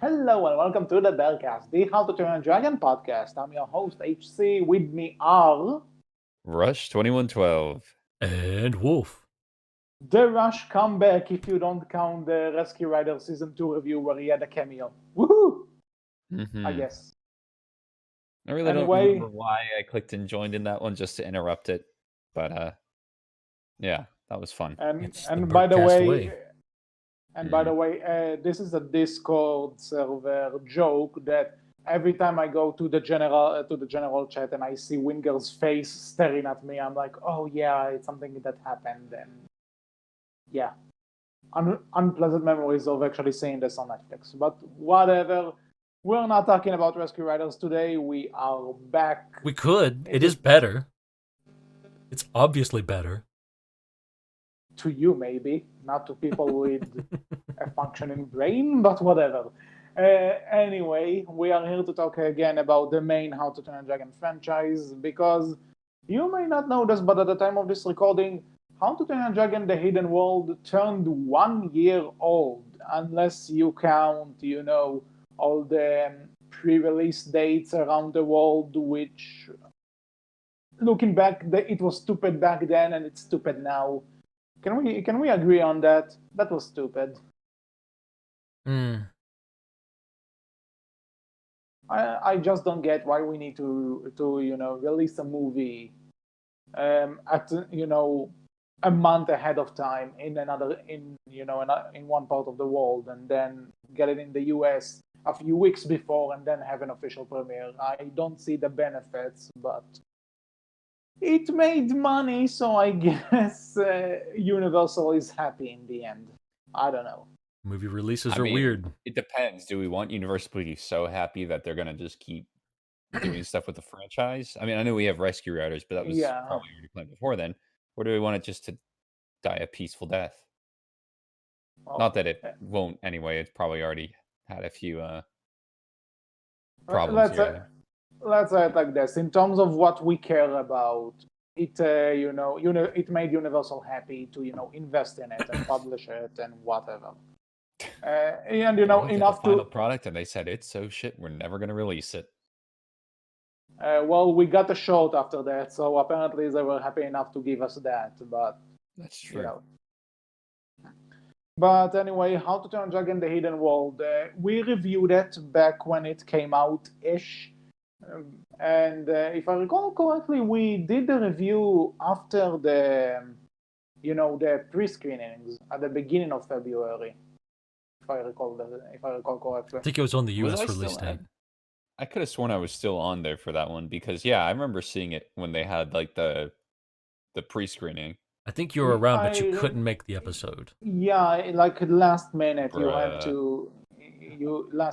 Hello and welcome to the Berkcast, the How to Train a Dragon podcast. I'm your host HC. With me are Rush 2112. And Wolf. the Rush comeback if you don't count the Rescue Rider Season 2 review where he had a cameo. Woohoo! I guess. I really Anyway- don't remember why I clicked and joined in that one just to interrupt it. But yeah, that was fun. It's the And by the Berkcast way, way. this is a Discord server joke that every time I go to the general chat and I see Winger's face staring at me, I'm like, oh yeah, it's something that happened, and yeah, unpleasant memories of actually seeing this on Netflix. But whatever, we're not talking about Rescue Riders today. We are back. We could. It is better. It's obviously better. To you, maybe, not to people with a functioning brain, but whatever. Anyway, we are here to talk again about the main How to Train a Dragon franchise, because you may not know this, but at the time of this recording, How to Train a Dragon The Hidden World turned 1 year old, unless you count, all the pre-release dates around the world, which, looking back, it was stupid back then and it's stupid now. Can we agree on that? That was stupid. I just don't get why we need to release a movie at a month ahead of time in one part of the world, and then get it in the US a few weeks before and then have an official premiere. I don't see the benefits, but it made money, so I guess Universal is happy in the end. I don't know. Movie releases are weird. It depends. Do we want Universal to be so happy that they're going to just keep doing stuff with the franchise? I mean, I know we have Rescue Riders, but that was probably already planned before then. Or do we want it just to die a peaceful death? Well, not that it won't anyway. It's probably already had a few problems here. Let's say it like this. In terms of what we care about, it it made Universal happy to invest in it and publish it and whatever. And enough the final product, and they said it's so shit we're never going to release it. Well, we got a short after that, so apparently they were happy enough to give us that. But that's true. But anyway, How to Train a Dragon: The Hidden World. We reviewed it back when it came out-ish. And if I recall correctly, we did the review after the pre-screenings at the beginning of February. If I recall correctly. I think it was on the US release date. I could have sworn I was still on there for that one because I remember seeing it when they had like the pre-screening. I think you were around, but you couldn't make the episode. Yeah, like last minute you had to. I'll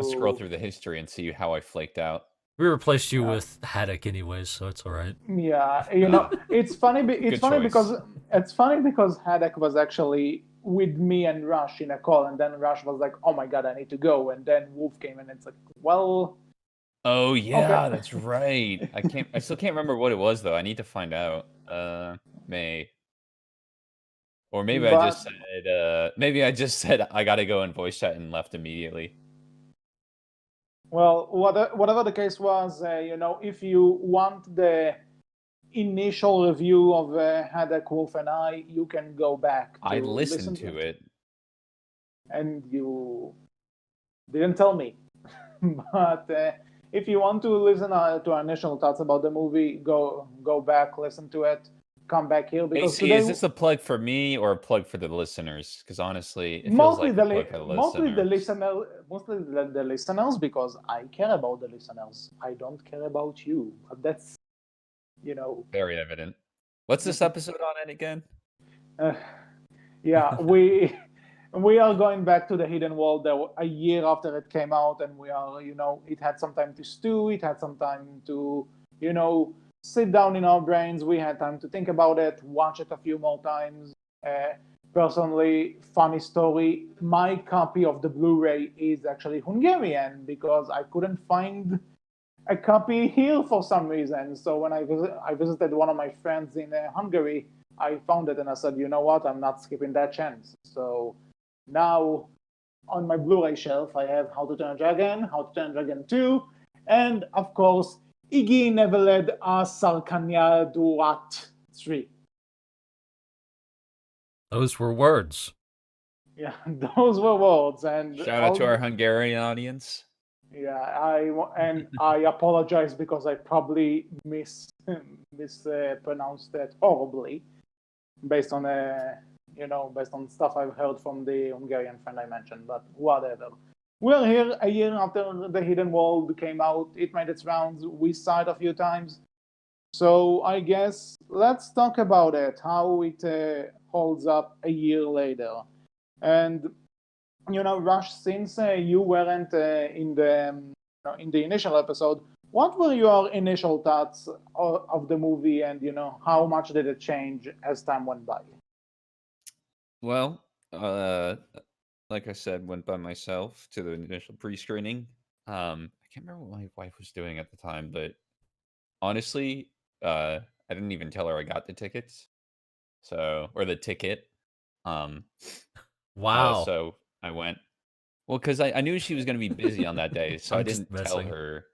scroll through the history and see how I flaked out. We replaced you with Haddock anyways, so it's all right. Yeah, it's funny. It's funny because Haddock was actually with me and Rush in a call, and then Rush was like, "Oh my god, I need to go," and then Wolf came in, and it's like, "Well." Oh yeah, okay. That's right. I still can't remember what it was though. I need to find out. May. Or maybe I just said I gotta go in voice chat and left immediately. Well, whatever the case was, if you want the initial review of Haddock, Wolf, and I, you can go back. I listened to it. And you didn't tell me. But if you want to listen to our initial thoughts about the movie, go back, listen to it. Come back here because today, is this a plug for me or a plug for the listeners? Because honestly, it feels like a plug for the listeners. Mostly the listeners, because I care about the listeners. I don't care about you, but that's very evident. What's this episode on it again? We are going back to the Hidden World a year after it came out, and we are it had some time to stew. It had some time to sit down in our brains. We had time to think about it, watch it a few more times. Personally, funny story, my copy of the Blu-ray is actually Hungarian because I couldn't find a copy here for some reason. So when I visited one of my friends in Hungary, I found it and I said, you know what, I'm not skipping that chance. So now on my Blu-ray shelf, I have How to Train a Dragon, How to Train a Dragon 2, and of course, Iggy Never Led a Sarkanya Duat 3. Those were words. Yeah, those were words. And shout out to our Hungarian audience. Yeah, I apologize because I probably mispronounced that horribly, based on based on stuff I've heard from the Hungarian friend I mentioned. But whatever. We're here a year after The Hidden World came out. It made its rounds. We saw it a few times. So I guess let's talk about it, how it holds up a year later. And Rush, since you weren't in the initial episode, what were your initial thoughts of the movie, and how much did it change as time went by? Well, like I said, went by myself to the initial pre-screening. I can't remember what my wife was doing at the time, but honestly, I didn't even tell her I got the tickets, or the ticket. Wow. So I went. Well, because I knew she was going to be busy on that day, so I didn't tell her.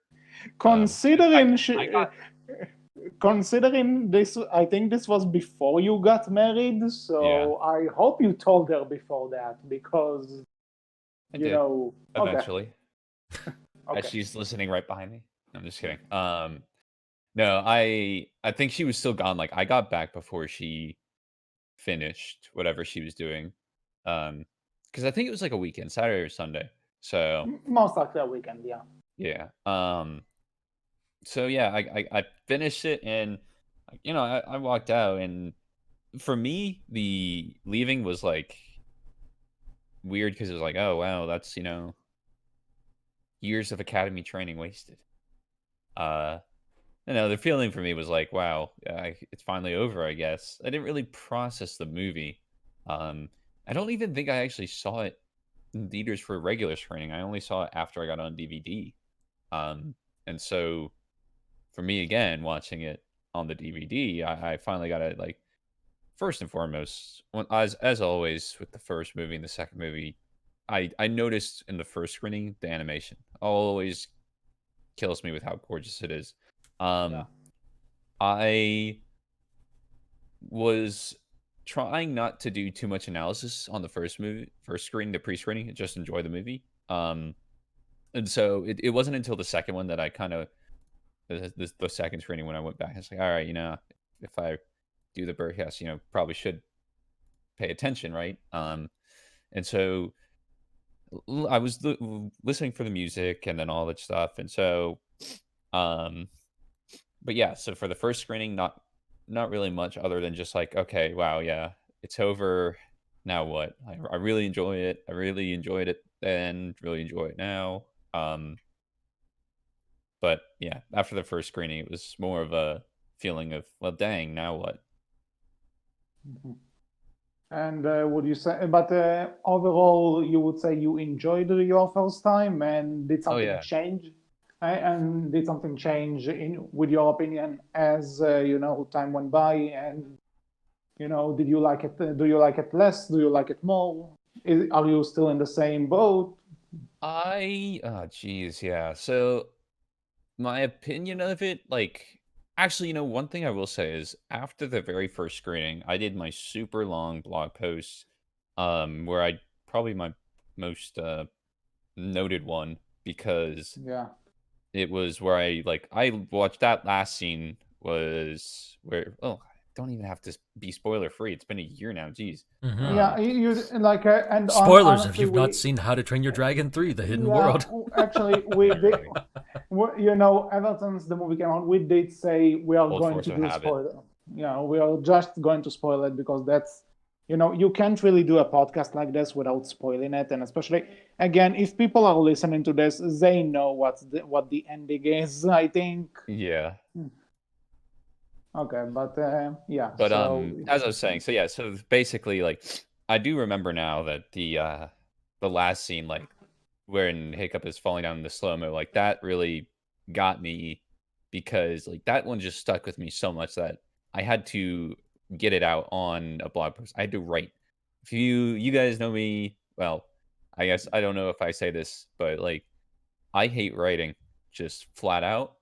Considering I got, considering this, I think this was before you got married, so yeah. I hope you told her before that, because I did, eventually. Okay. She's listening right behind me. I'm just kidding. No, I think she was still gone. Like, I got back before she finished whatever she was doing. Because I think it was like a weekend, Saturday or Sunday. So most likely a weekend, yeah. Yeah. So yeah, I finished it, and I walked out, and for me, the leaving was like weird, because it was like, oh wow, that's years of academy training wasted. The feeling for me was like, wow, it's finally over, I guess. I didn't really process the movie. I don't even think I actually saw it in theaters for regular screening. I only saw it after I got on DVD. And so for me, again, watching it on the DVD, I finally got it. Like, first and foremost, as always with the first movie and the second movie, I noticed in the first screening, the animation always kills me with how gorgeous it is. Yeah. I was trying not to do too much analysis on the first screening, the pre-screening, just enjoy the movie. And so it wasn't until the second one that I kind of, the second screening, when I went back, I was like, all right, if I do the Berkcast, probably should pay attention, right? And so I was listening for the music and then all that stuff. And so, but yeah, so for the first screening, not really much other than just like, okay, wow, yeah, it's over. Now what? I really enjoy it. I really enjoyed it then, really enjoy it now. But yeah, after the first screening, it was more of a feeling of, well, dang, now what? Mm-hmm. And would you say, but overall, you would say you enjoyed your first time, and did something change? And did something change with your opinion as time went by? And did you like it? Do you like it less? Do you like it more? Are you still in the same boat? Geez, yeah. So my opinion of it, like, actually, one thing I will say is, after the very first screening, I did my super long blog post, where I probably my most noted one, because it was where I watched that last scene, was where, don't even have to be spoiler free. It's been a year now. Jeez. Mm-hmm. Yeah, you like and spoilers honestly, if you've not seen How to Train Your Dragon 3: The Hidden World. Actually, we did. Ever since the movie came out, we did say we are going to do spoiler. We are just going to spoil it, because that's you can't really do a podcast like this without spoiling it, and especially, again, if people are listening to this, they know what the ending is, I think. Yeah. Okay, but yeah. But as I was saying, so basically, like, I do remember now that the last scene, like, when Hiccup is falling down in the slow-mo, like, that really got me, because like that one just stuck with me so much that I had to get it out on a blog post. I had to write. If you guys know me, well, I guess I don't know if I say this, but like I hate writing just flat out.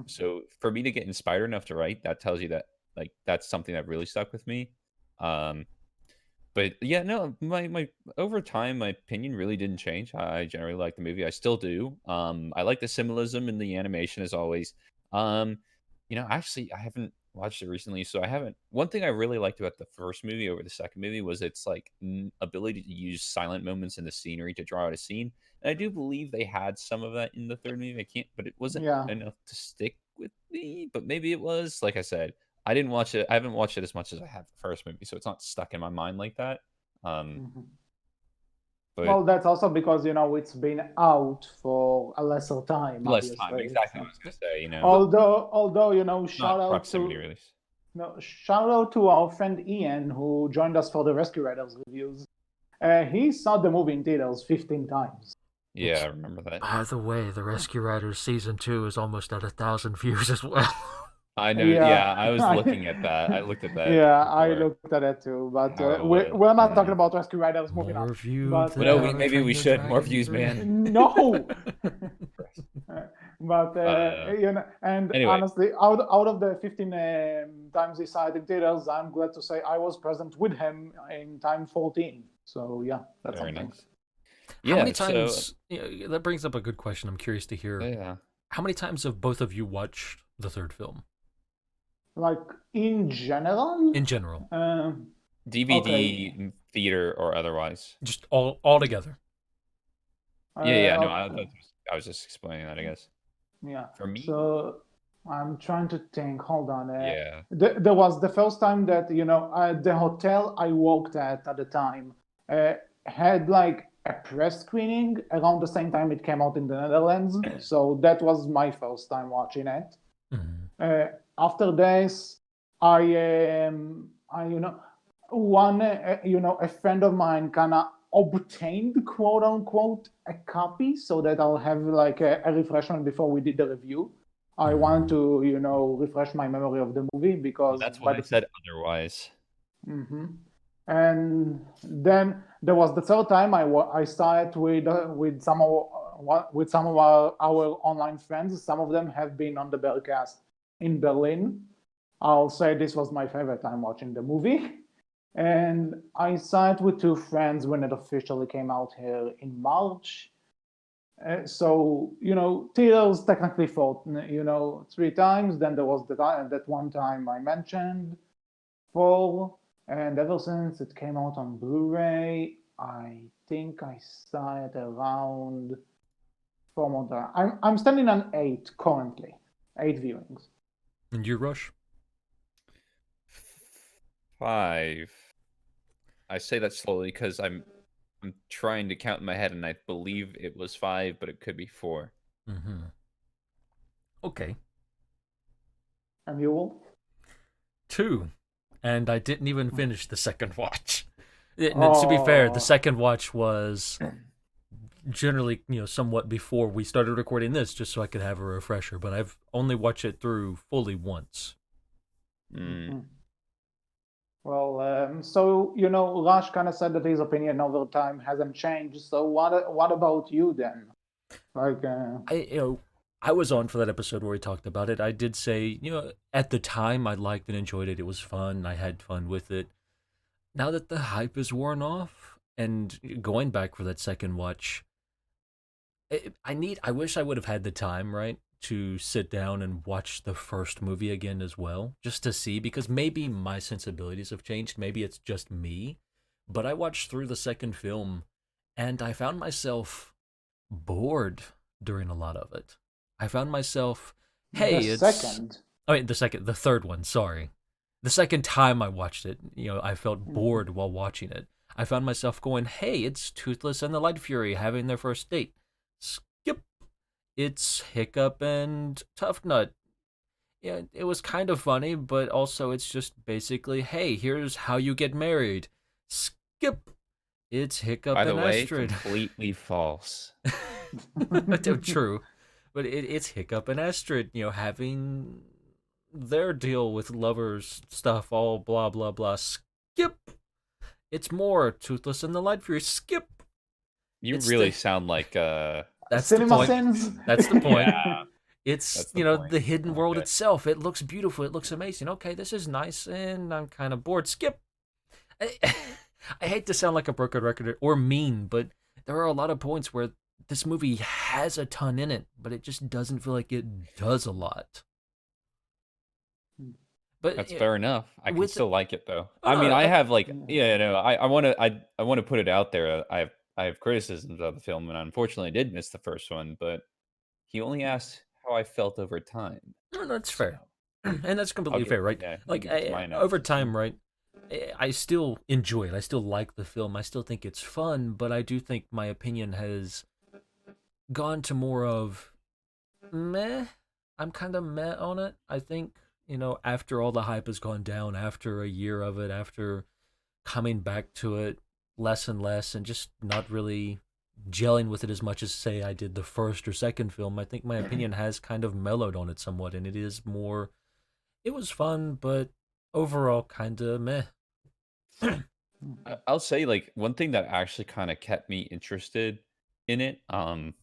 So for me to get inspired enough to write, that tells you that like that's something that really stuck with me. Um, but yeah, no, my over time, my opinion really didn't change. I generally like the movie. I still do. I like the symbolism in the animation as always. Um, actually, I haven't watched it recently, so I haven't. One thing I really liked about the first movie over the second movie was its like ability to use silent moments in the scenery to draw out a scene. And I do believe they had some of that in the third movie. I can't, but it wasn't Yeah. enough to stick with me. But maybe it was. Like I said, I didn't watch it. I haven't watched it as much as I have the first movie, so it's not stuck in my mind like that. But Well, that's also because it's been out for a lesser time, less time, obviously. exactly. What I was gonna say, Although shout not out proximity to release. no, shout out to our friend Ian who joined us for the Rescue Riders reviews. He saw the movie in theaters 15 times. Yeah, I remember that. By the way, the Rescue Riders season 2 is almost at 1,000 views as well. I know. Yeah, I was looking at that. I looked at that. Yeah, before. I looked at it too. But How, we're not talking about Rescue Riders. Moving More on. views. But than no, How to maybe Train we Your should. Dragon More views, 3. man. No. But and Anyway. honestly, out of the 15 times he saw it in theaters, I'm glad to say I was present with him in time 14. So yeah, that's Very something. nice. How many times? That brings up a good question. I'm curious to hear. Yeah. How many times have both of you watched the third film? Like in general? In general. DVD, okay. theater, or otherwise. Just all together. Yeah. No, I was just explaining that, I guess. Yeah. For me. So I'm trying to think. Hold on. Yeah. There was the first time that the hotel I worked at the time had like a press screening around the same time it came out in the Netherlands. So that was my first time watching it. Mm-hmm. After this, a friend of mine kind of obtained, quote unquote, a copy so that I'll have like a refreshment before we did the review. I want to, refresh my memory of the movie because that's why I said otherwise. And then there was the third time I saw it with some of our online friends. Some of them have been on the Berkcast in Berlin. I'll say this was my favorite time watching the movie. And I saw it with two friends when it officially came out here in March. So, theaters technically fought, 3 times. Then there was that one time I mentioned, 4. And ever since it came out on Blu-ray, I think I saw it around 4 more times. I'm standing on 8 currently. 8 viewings. And you, Rush? 5. I say that slowly because I'm trying to count in my head, and I believe it was 5, but it could be 4. Okay. And you will? 2. And I didn't even finish the second watch. To be fair, the second watch was generally, somewhat before we started recording this, just so I could have a refresher. But I've only watched it through fully once. Well, so Rush kind of said that his opinion over time hasn't changed. So what about you then? Like, I was on for that episode where we talked about it. I did say, at the time I liked and enjoyed it. It was fun. I had fun with it. Now that the hype is worn off, and going back for that second watch, I wish I would have had the time, right, to sit down and watch the first movie again as well, just to see, because maybe my sensibilities have changed. Maybe it's just me. But I watched through the second film, and I found myself bored during a lot of it. I found myself, the third one, sorry. The second time I watched it, I felt bored while watching it. I found myself going, hey, it's Toothless and the Light Fury having their first date. Skip. It's Hiccup and Tough Nut. Yeah, it was kind of funny, but also it's just basically, hey, here's how you get married. Skip. It's Hiccup and Astrid. By the way, completely false. True. But it's Hiccup and Astrid, having their deal with lovers stuff, all blah, blah, blah. Skip! It's more Toothless and the Light Fury. Skip! You It's really the sound like that's the Cinema point. sins. That's the point. yeah, It's that's the point. the hidden world Okay. itself. It looks beautiful. It looks amazing. Okay, this is nice, and I'm kind of bored. Skip. I, I hate to sound like a broken record or mean, but there are a lot of points where this movie has a ton in it, but it just doesn't feel like it does a lot. But That's fair enough. I can with still like it though. oh I mean, no, I have like Yeah. yeah, no, I want to put it out there. I have criticisms of the film, and unfortunately, I did miss the first one. But he only asked how I felt over time, no, that's so fair, and that's I'll completely get fair, right? I'll Like get to my over analysis time, then. right? I still enjoy it. I still like the film. I still think it's fun, but I do think my opinion has gone to more of meh. I'm kind of meh on it. I think, after all the hype has gone down, after a year of it, after coming back to it less and less, and just not really gelling with it as much as, say, I did the first or second film, I think my opinion has kind of mellowed on it somewhat, and it is more. It was fun, but overall, kind of meh. I'll say like one thing that actually kind of kept me interested in it. And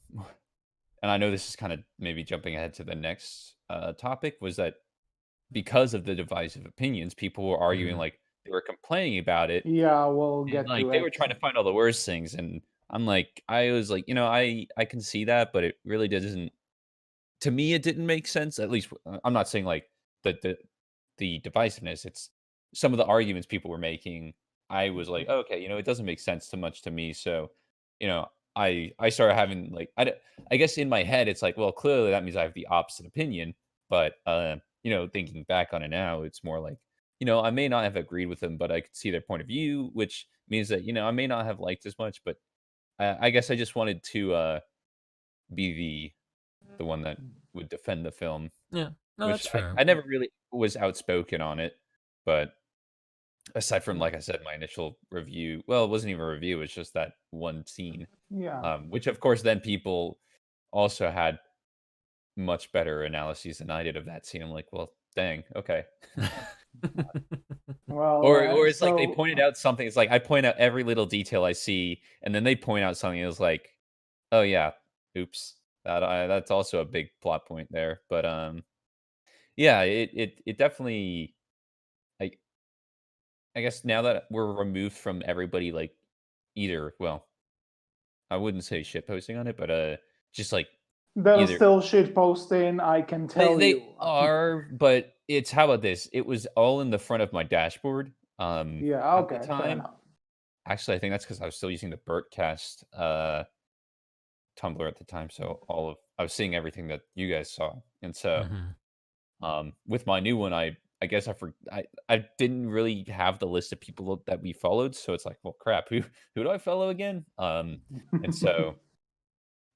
I know this is kind of maybe jumping ahead to the next topic was that because of the divisive opinions, people were arguing Mhm. like they were complaining about it. Yeah, we'll And, get like, to they were it. trying to find all the worst things, and I was like, I can see that, but it really doesn't to me, it didn't make sense, at least I'm not saying, like, the divisiveness, it's some of the arguments people were making, I was like, "Oh, okay, it doesn't make sense too much to me," so, you know, I started having, like I guess in my head, it's like, well, clearly that means I have the opposite opinion, but, thinking back on it now, it's more like, I may not have agreed with them, but I could see their point of view, which means that, I may not have liked as much, but I guess I just wanted to, be the one that would defend the film, Yeah, no, which that's fair. I never really was outspoken on it, but aside from, like I said, my initial review well, it wasn't even a review, it's just that one scene, Yeah. which, of course, then people also had much better analyses than I did of that scene. I'm like, "Well, dang, okay." Well, Or it's like they so pointed out something, it's like I point out every little detail I see, and then they point out something, it's like, "Oh, yeah, oops." That's also a big plot point there, but, yeah, it definitely I I guess now that we're removed from everybody, like, either well, I wouldn't say shit posting on it, but, just, like, there's either still shit posting, I can tell they you. are, but it's how about this? It was all in the front of my dashboard, Yeah, at the okay, fair time. enough. Actually, I think that's because I was still using the Berkcast, Tumblr at the time, so I was seeing everything that you guys saw, and so, Mhm. with my new one, I guess I didn't really have the list of people that we followed, so it's like, "Well, crap, who do I follow again?" And so,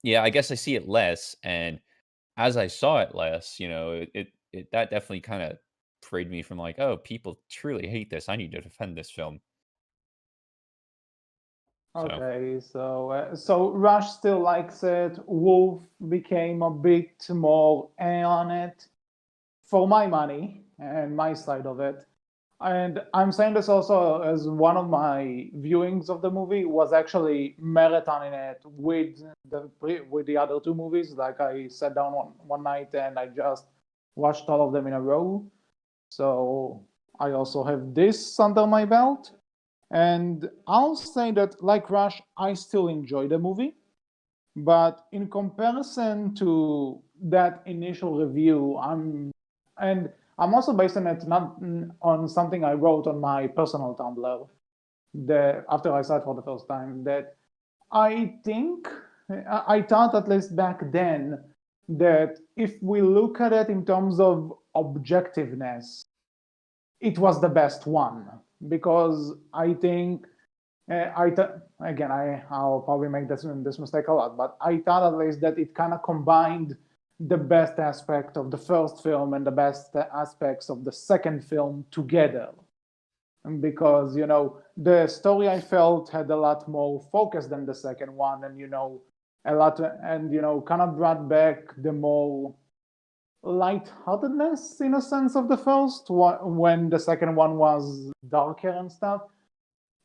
yeah, I guess I see it less, and as I saw it less, that definitely kinda freed me from like, "Oh, people truly hate this, I need to defend this film." So Okay, so Rush still likes it. Wolf became a bit more on it for my money and my side of it. And I'm saying this also as one of my viewings of the movie was actually marathoning it with the other two movies. Like I sat down one night and I just watched all of them in a row. So I also have this under my belt. And I'll say that, like Rush, I still enjoy the movie. But in comparison to that initial review, I'm also basing it not on something I wrote on my personal Tumblr that after I saw it for the first time. That I think I thought at least back then that if we look at it in terms of objectiveness, it was the best one because I think again I'll probably make this mistake a lot, but I thought at least that it kind of combined the best aspect of the first film and the best aspects of the second film together. Because the story I felt had a lot more focus than the second one, and a lot and kind of brought back the more lightheartedness in a sense of the first one when the second one was darker and stuff.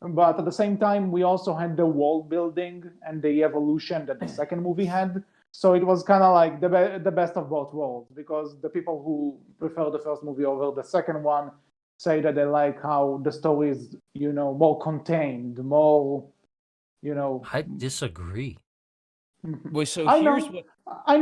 But at the same time, we also had the world building and the evolution that the second movie had. So it was kind of like the best of both worlds, because the people who prefer the first movie over the second one say that they like how the story is, more contained, more, I disagree. Wait, so I here's know, what I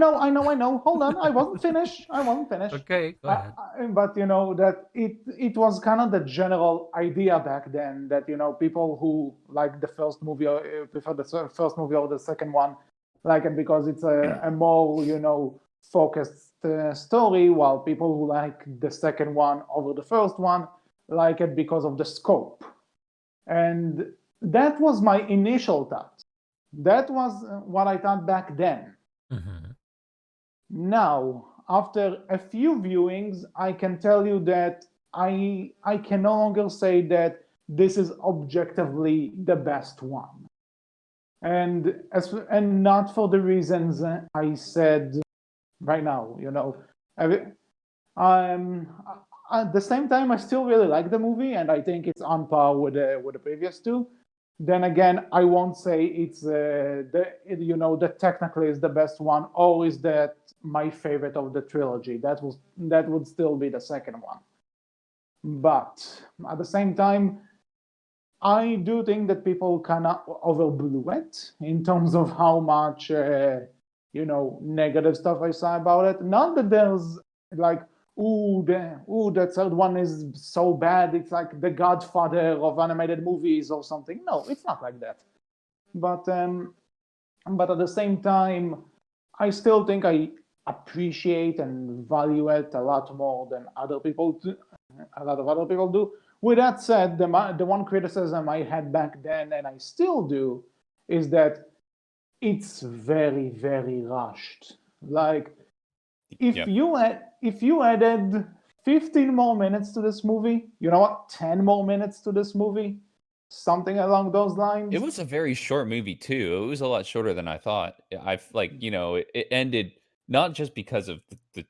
know. Hold on, I wasn't finished. Okay, go ahead. But that it was kind of the general idea back then that people who like the first movie or prefer the first movie or the second one like it because it's a more focused story, while people who like the second one over the first one like it because of the scope. And that was my initial thought. That was what I thought back then. Mm-hmm. Now, after a few viewings, I can tell you that I can no longer say that this is objectively the best one, and not for the reasons I said right now. Um, at the same time, I still really like the movie, and I think it's on par with the previous two. Then again, I won't say it's the technically is the best one, or is that my favorite of the trilogy. That would still be the second one. But at the same time, I do think that people kind of overblew it in terms of how much negative stuff I saw about it. Not that there's like, the third one is so bad. It's like the Godfather of animated movies or something. No, it's not like that. But at the same time, I still think I appreciate and value it a lot more than other people do, a lot of other people do. With that said, the one criticism I had back then, and I still do, is that it's very, very rushed. Like, yeah. if you added 15 more minutes to this movie, 10 more minutes to this movie, something along those lines. It was a very short movie too. It was a lot shorter than I thought. I've like, it ended not just because of the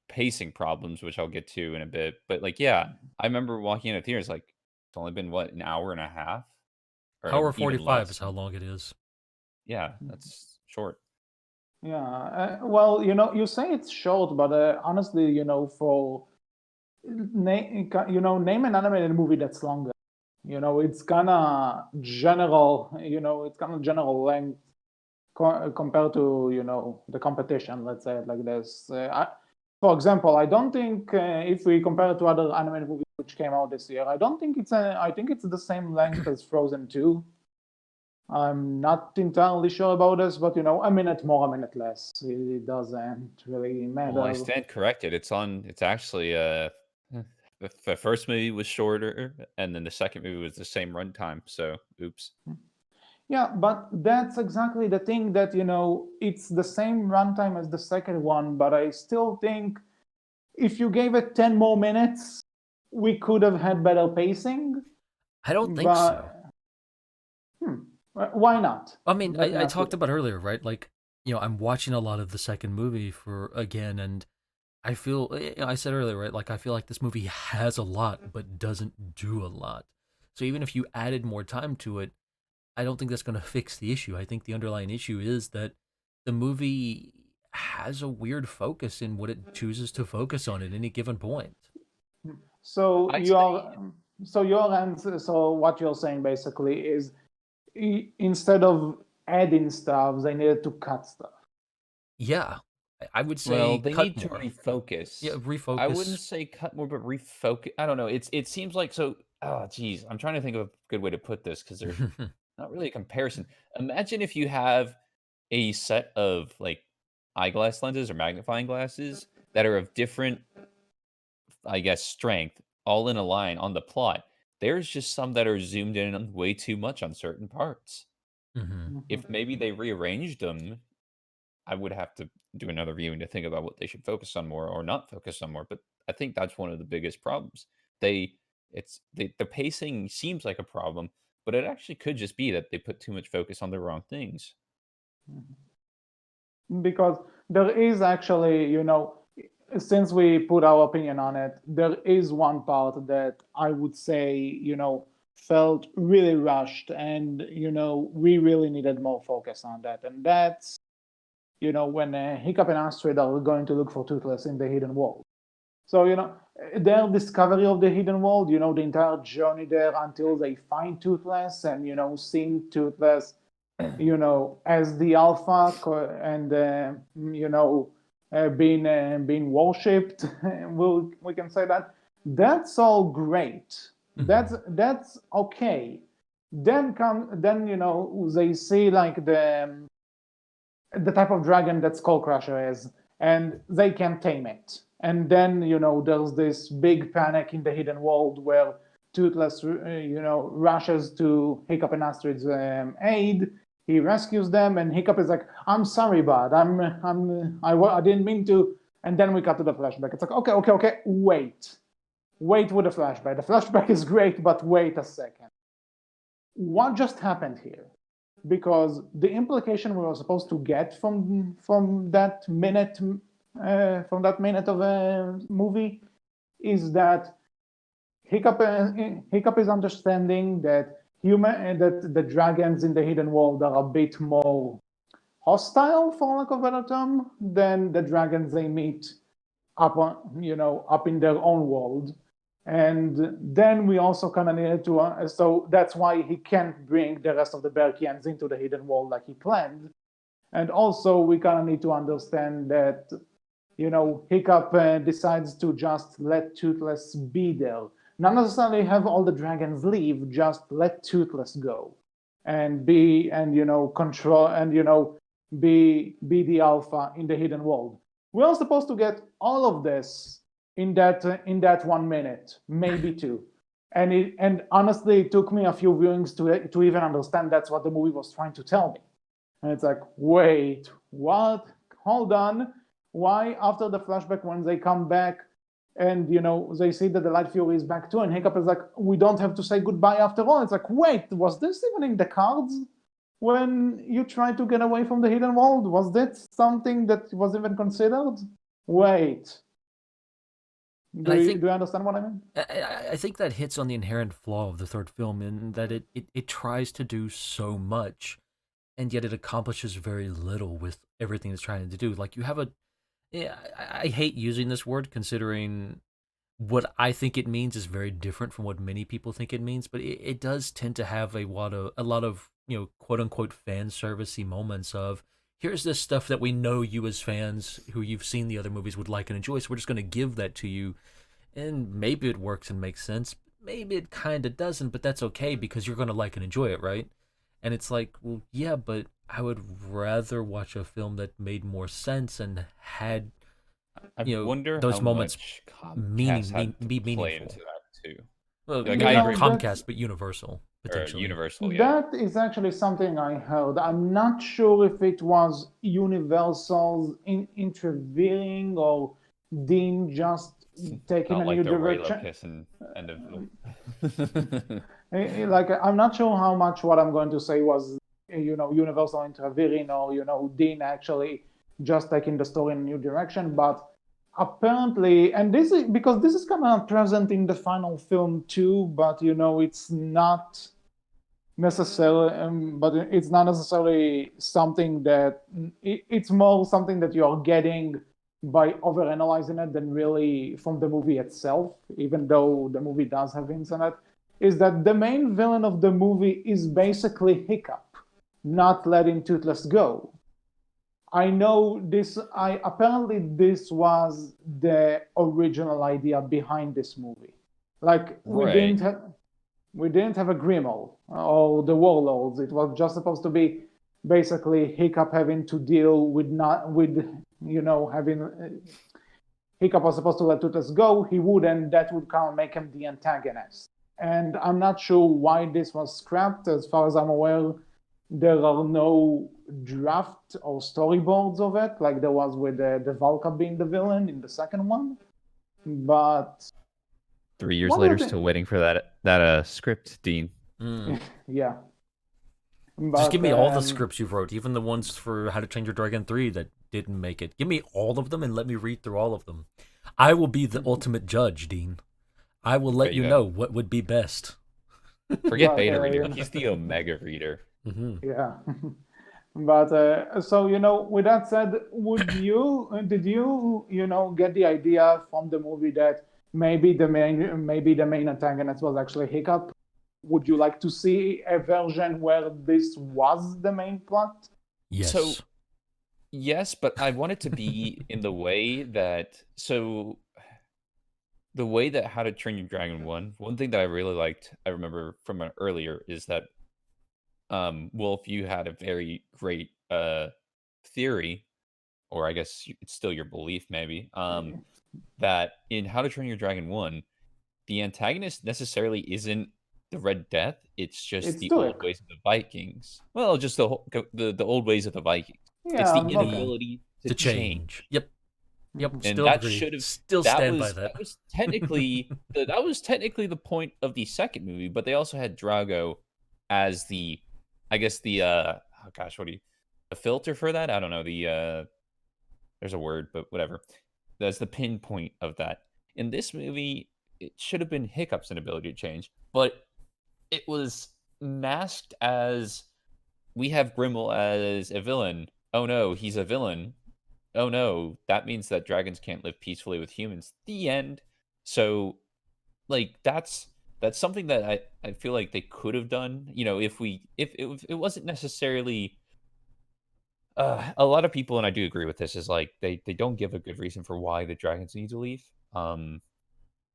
pacing problems, which I'll get to in a bit, but like, yeah, I remember walking in a theater. It's like it's only been what, an hour and a half, or Hour even 45 less. is how long it is. Yeah, that's short. Yeah, well, you say it's short, but honestly, for name an animated movie that's longer. It's kind of general. It's kind of general length compared to the competition. Let's say it like this. For example, I don't think if we compare it to other animated movies which came out this year, I don't think I think it's the same length as Frozen 2. I'm not entirely sure about this, but a minute more, a minute less, it doesn't really matter. Well, I stand corrected. It's actually the first movie was shorter, and then the second movie was the same runtime. So, oops. Yeah, but that's exactly the thing that it's the same runtime as the second one, but I still think if you gave it 10 more minutes, we could have had better pacing. I don't think so. Why not? I mean, I talked about earlier, right? Like, I'm watching a lot of the second movie again, and I feel, I said earlier, right? Like, I feel like this movie has a lot, but doesn't do a lot. So even if you added more time to it, I don't think that's going to fix the issue. I think the underlying issue is that the movie has a weird focus in what it chooses to focus on at any given point. So your answer, so what you're saying basically is instead of adding stuff, they needed to cut stuff. Yeah, I would say well, they cut need to more. refocus. Yeah, refocus. I wouldn't say cut more, but refocus. I don't know. It seems like so. Oh, geez, I'm trying to think of a good way to put this because there's not really a comparison. Imagine if you have a set of like eyeglass lenses or magnifying glasses that are of different, I guess, strength, all in a line on the plot. There's just some that are zoomed in on way too much on certain parts. If maybe they rearranged them, I would have to do another viewing to think about what they should focus on more or not focus on more. But I think that's one of the biggest problems. The pacing seems like a problem, but it actually could just be that they put too much focus on the wrong things. Because there is actually, since we put our opinion on it, there is one part that I would say, felt really rushed, and we really needed more focus on that. And that's when Hiccup and Astrid are going to look for Toothless in the hidden world. So their discovery of the hidden world, the entire journey there until they find Toothless, and seeing Toothless as the alpha, and being worshipped, we can say that. That's all great. That's okay. Then they see like the type of dragon that Skullcrusher is, and they can tame it. And then there's this big panic in the hidden world where Toothless rushes to Hiccup and Astrid's aid. He rescues them, and Hiccup is like, "I'm sorry, bud. I didn't mean to." And then we cut to the flashback. It's like, okay, wait with the flashback. The flashback is great, but wait a second. What just happened here? Because the implication we were supposed to get from that minute of a movie is that Hiccup is understanding that the dragons in the hidden world are a bit more hostile, for lack of a better term, than the dragons they meet up in their own world. And then we also kind of needed to, so that's why he can't bring the rest of the Berkians into the hidden world like he planned. And also we kind of need to understand that, Hiccup decides to just let Toothless be there. Not necessarily have all the dragons leave, just let Toothless go and control and, be the alpha in the hidden world. We're supposed to get all of this in that 1 minute, maybe two. And honestly, it took me a few viewings to even understand that's what the movie was trying to tell me. And it's like, wait, what? Hold on. Why after the flashback, when they come back and they see that the Light Fury is back too, and Hiccup is like, we don't have to say goodbye after all. It's like, wait, was this even in the cards when you tried to get away from the hidden world? Was that something that was even considered? Wait. Do you understand what I mean? I think that hits on the inherent flaw of the third film in that it tries to do so much, and yet it accomplishes very little with everything it's trying to do. Like you have I hate using this word considering what I think it means is very different from what many people think it means, but it does tend to have a lot of quote unquote fan servicey moments of, here's this stuff that we know you as fans who you've seen the other movies would like and enjoy, so we're just going to give that to you. And maybe it works and makes sense. Maybe it kind of doesn't, but that's okay because you're going to like and enjoy it, right? And it's like, well, yeah, but I would rather watch a film that made more sense and had, wonder those moments be meaningful. Into that too. Well, Like, maybe I not agree. Comcast, but Universal potentially. Or Universal, yeah. That is actually something I heard. I'm not sure if it was Universal's intervening or Dean just taking Not a like new the direction. Raylo kiss and end of. Like, I'm not sure how much what I'm going to say was, Universal intervening or, Dean actually just taking the story in a new direction. But apparently, and this is because this is kind of present in the final film too, but it's not necessarily, but it's not necessarily something that it's more something that you are getting by overanalyzing it than really from the movie itself, even though the movie does have hints in it, is that the main villain of the movie is basically Hiccup, not letting Toothless go. I know this, apparently this was the original idea behind this movie. Like, we didn't have a Grimoire or the Warlords. It was just supposed to be basically Hiccup having to deal with having Hiccup was supposed to let Toothless go. He wouldn't. That would kind of make him the antagonist. And I'm not sure why this was scrapped. As far as I'm aware, there are no draft or storyboards of it, like there was with the Valka being the villain in the second one. But 3 years later, still waiting for that script, Dean. Yeah. But, just give me all the scripts you wrote, even the ones for How to Train Your Dragon 3 that didn't make it. Give me all of them and let me read through all of them. I will be the ultimate judge, Dean. I will let you know what would be best. Forget But beta reader. He's the omega reader. yeah. But so with that said, did you get the idea from the movie that maybe the main antagonist was actually Hiccup? Would you like to see a version where this was the main plot? Yes. So, yes, but I want it to be in the way that the way that How to Train Your Dragon one thing that I really liked, I remember from an earlier, is that Wolf, you had a very great theory, or I guess it's still your belief maybe, that in How to Train Your Dragon 1, the antagonist necessarily isn't the Red Death, it's just It's the old Turek. ways of the Vikings. Well, just the old ways of the Vikings. It's Yeah, the inability to change. Yep. And Still that agree. should have Still that stand by was that. that was technically the point of the second movie, but they also had Drago as the, I guess the oh gosh, the filter for that? I don't know. There's a word, but whatever. That's the pinpoint of that. In this movie, it should have been Hiccup's inability to change, but it was masked as, we have Grimmel as a villain. Oh no, he's a villain. Oh no, that means that dragons can't live peacefully with humans. The end. So, like, that's something that I feel like they could have done. If it wasn't necessarily a lot of people, and I do agree with this, is like they don't give a good reason for why the dragons need to leave.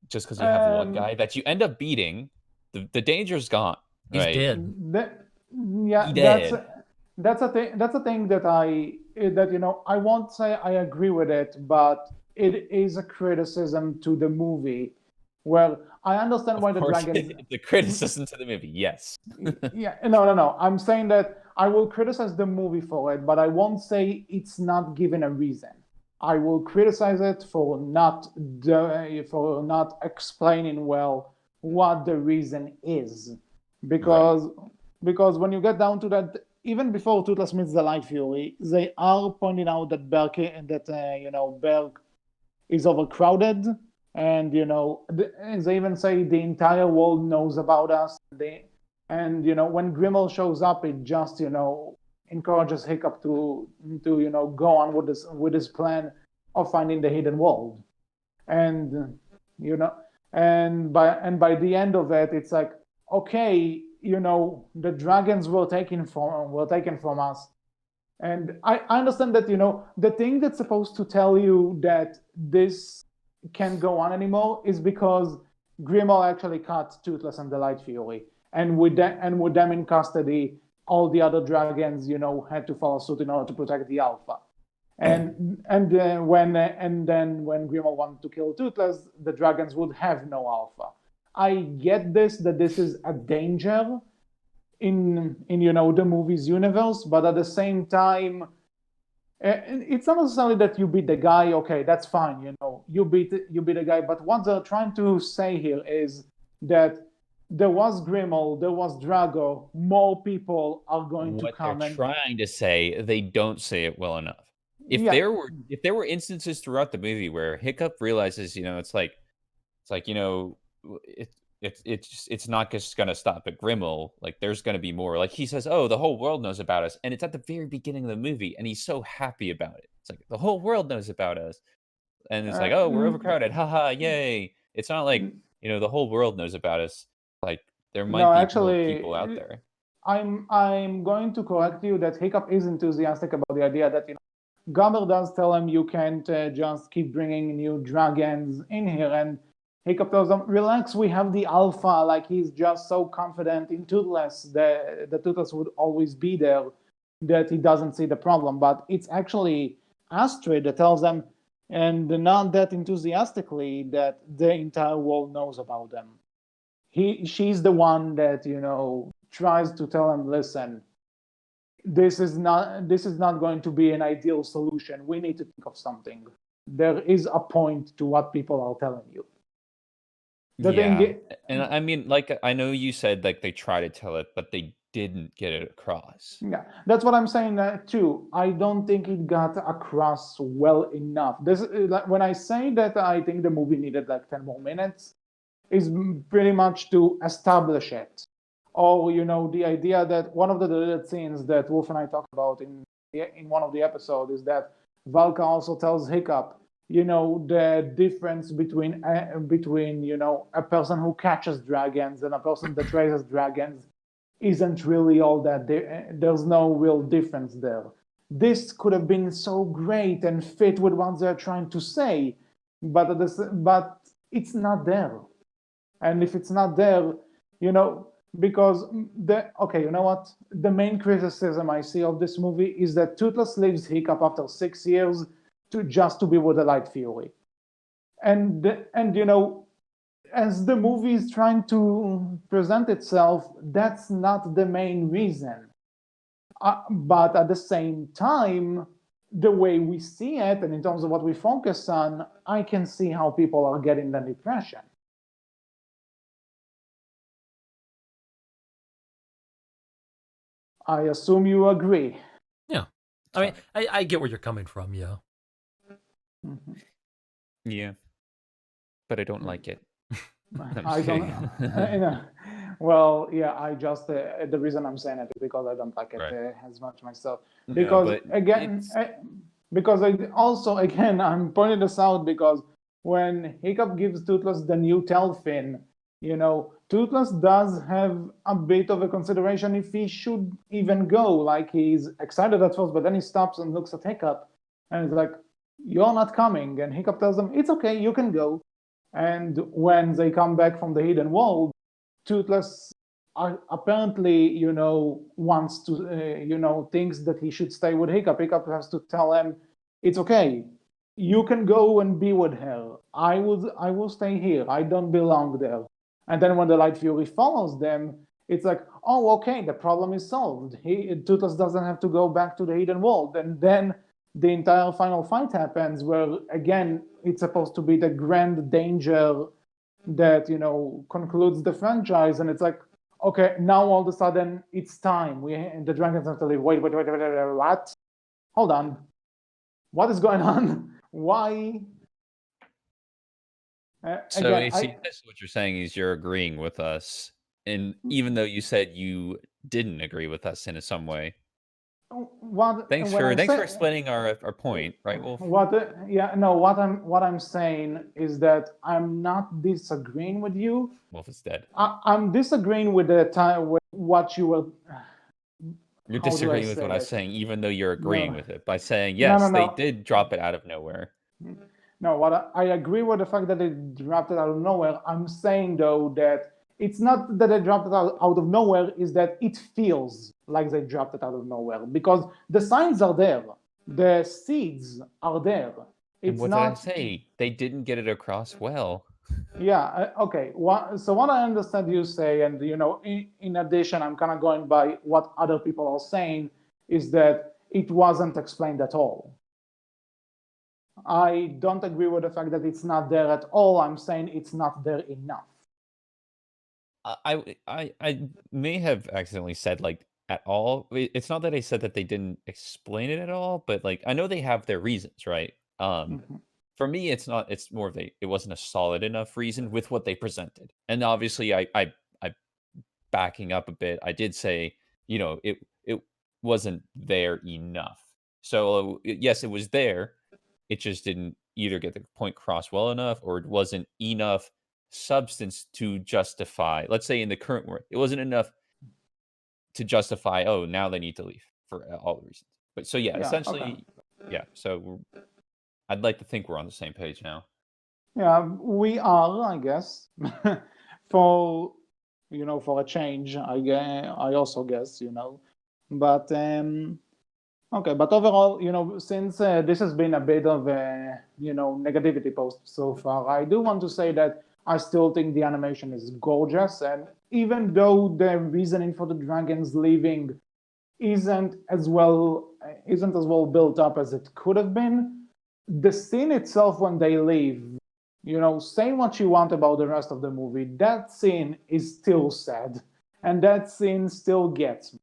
Just because you have one guy that you end up beating, the danger's gone. He's Right? dead. Yeah, He dead. that's a thing. That's a thing that I won't say I agree with it, but it is a criticism to the movie. Well, I understand why Of the course, dragons. it's a criticism to the movie. Yes. Yeah, no. I'm saying that I will criticize the movie for it, but I won't say it's not given a reason. I will criticize it for not explaining well what the reason is, because when you get down to that, even before Toothless meets the Light Fury, they are pointing out that Berk is overcrowded, and they even say the entire world knows about us. And when Grimmel shows up, it just encourages Hiccup to go on with his plan of finding the hidden world. And by the end of it, it's like, okay, the dragons were taken from us. And I understand that the thing that's supposed to tell you that this can't go on anymore is because Grimmel actually cut Toothless and the Light Fury, and with them in custody, all the other dragons had to follow suit in order to protect the Alpha. And then when Grimmel wanted to kill Toothless, the dragons would have no Alpha. I get that this is a danger in the movie's universe, but at the same time, it's not necessarily that you beat the guy. Okay, that's fine. You beat the guy. But what they're trying to say here is that there was Grimmel, there was Drago. More people are going to come. What they're trying to say, they don't say it well enough. If there were instances throughout the movie where Hiccup realizes, it's not just gonna stop at Grimmel. Like, there's gonna be more. Like, he says, "Oh, the whole world knows about us," and it's at the very beginning of the movie, and he's so happy about it. It's like, the whole world knows about us, and it's like, "Oh, we're overcrowded, haha, yay!" It's not like the whole world knows about us. Like, there might be more people out there. I'm going to correct you that Hiccup is enthusiastic about the idea that Gummer does tell him you can't just keep bringing new dragons in here, and Hiccup tells him, relax, we have the Alpha. Like, he's just so confident in Toothless that the Toothless would always be there that he doesn't see the problem. But it's actually Astrid that tells them, and not that enthusiastically, that the entire world knows about them. She's the one that tries to tell him, listen, this is not going to be an ideal solution. We need to think of something. There is a point to what people are telling you. And I mean, like, I know you said like they try to tell it, but they didn't get it across. Yeah, that's what I'm saying too. I don't think it got across well enough. When I say that I think the movie needed like 10 more minutes, is pretty much to establish it. or the idea that one of the deleted scenes that Wolf and I talked about in one of the episodes is that Valka also tells Hiccup, the difference between a person who catches dragons and a person that raises dragons isn't really all that. There's no real difference there. This could have been so great and fit with what they're trying to say, but it's not there. And if it's not there, because you know what? The main criticism I see of this movie is that Toothless leaves Hiccup after 6 years to be with the Light Fury, and as the movie is trying to present itself, that's not the main reason. But at the same time, the way we see it, and in terms of what we focus on, I can see how people are getting that impression. I assume you agree. Yeah. I mean, I get where you're coming from, yeah. Mm-hmm. Yeah. But I don't like it. I don't. Well, yeah. I just the reason I'm saying it is because I don't like it as much myself. Because because I'm pointing this out because when Hiccup gives Toothless the new Telfin, Toothless does have a bit of a consideration if he should even go. Like, he's excited at first, but then he stops and looks at Hiccup, and he's like, "You're not coming." And Hiccup tells him, "It's okay, you can go." And when they come back from the hidden world, Toothless apparently, wants to, thinks that he should stay with Hiccup. Hiccup has to tell him, "It's okay. You can go and be with her. I will stay here. I don't belong there." And then when the Light Fury follows them, it's like, "Oh, okay, the problem is solved. Toothless doesn't have to go back to the hidden world." And then the entire final fight happens, where again it's supposed to be the grand danger that concludes the franchise, and it's like, okay, now all of a sudden it's time. The dragons have to leave. Wait, what? Hold on, what is going on? Why? So that's what you're saying is you're agreeing with us, and even though you said you didn't agree with us in some way. Thanks for explaining our point, right, Wolf? What I'm saying is that I'm not disagreeing with you. Wolf is dead. I'm disagreeing with the time with what you were. You're disagreeing with what I was saying, even though you're agreeing with it by saying yes, they did drop it out of nowhere. No, I agree with the fact that they dropped it out of nowhere. I'm saying though that it's not that they dropped it out of nowhere, is that it feels like they dropped it out of nowhere because the signs are there, the seeds are there. And what did I say? They didn't get it across well. Yeah, okay. So what I understand you say, and in addition, I'm kind of going by what other people are saying, is that it wasn't explained at all. I don't agree with the fact that it's not there at all. I'm saying it's not there enough. I may have accidentally said like at all. It's not that I said that they didn't explain it at all, but like I know they have their reasons, right? For me, it's not. It's more of it wasn't a solid enough reason with what they presented, and obviously, I backing up a bit. I did say, it wasn't there enough. So yes, it was there. It just didn't either get the point across well enough, or it wasn't enough substance to justify. Let's say in the current world, it wasn't enough to justify. Oh, now they need to leave for all the reasons. But so essentially, okay. Yeah. So I'd like to think we're on the same page now. Yeah, we are, I guess. for a change, I also guess, but okay. But overall, since this has been a bit of a negativity post so far, I do want to say that I still think the animation is gorgeous, and even though the reasoning for the dragons leaving isn't as well built up as it could have been, the scene itself when they leave, say what you want about the rest of the movie, that scene is still sad, and that scene still gets me.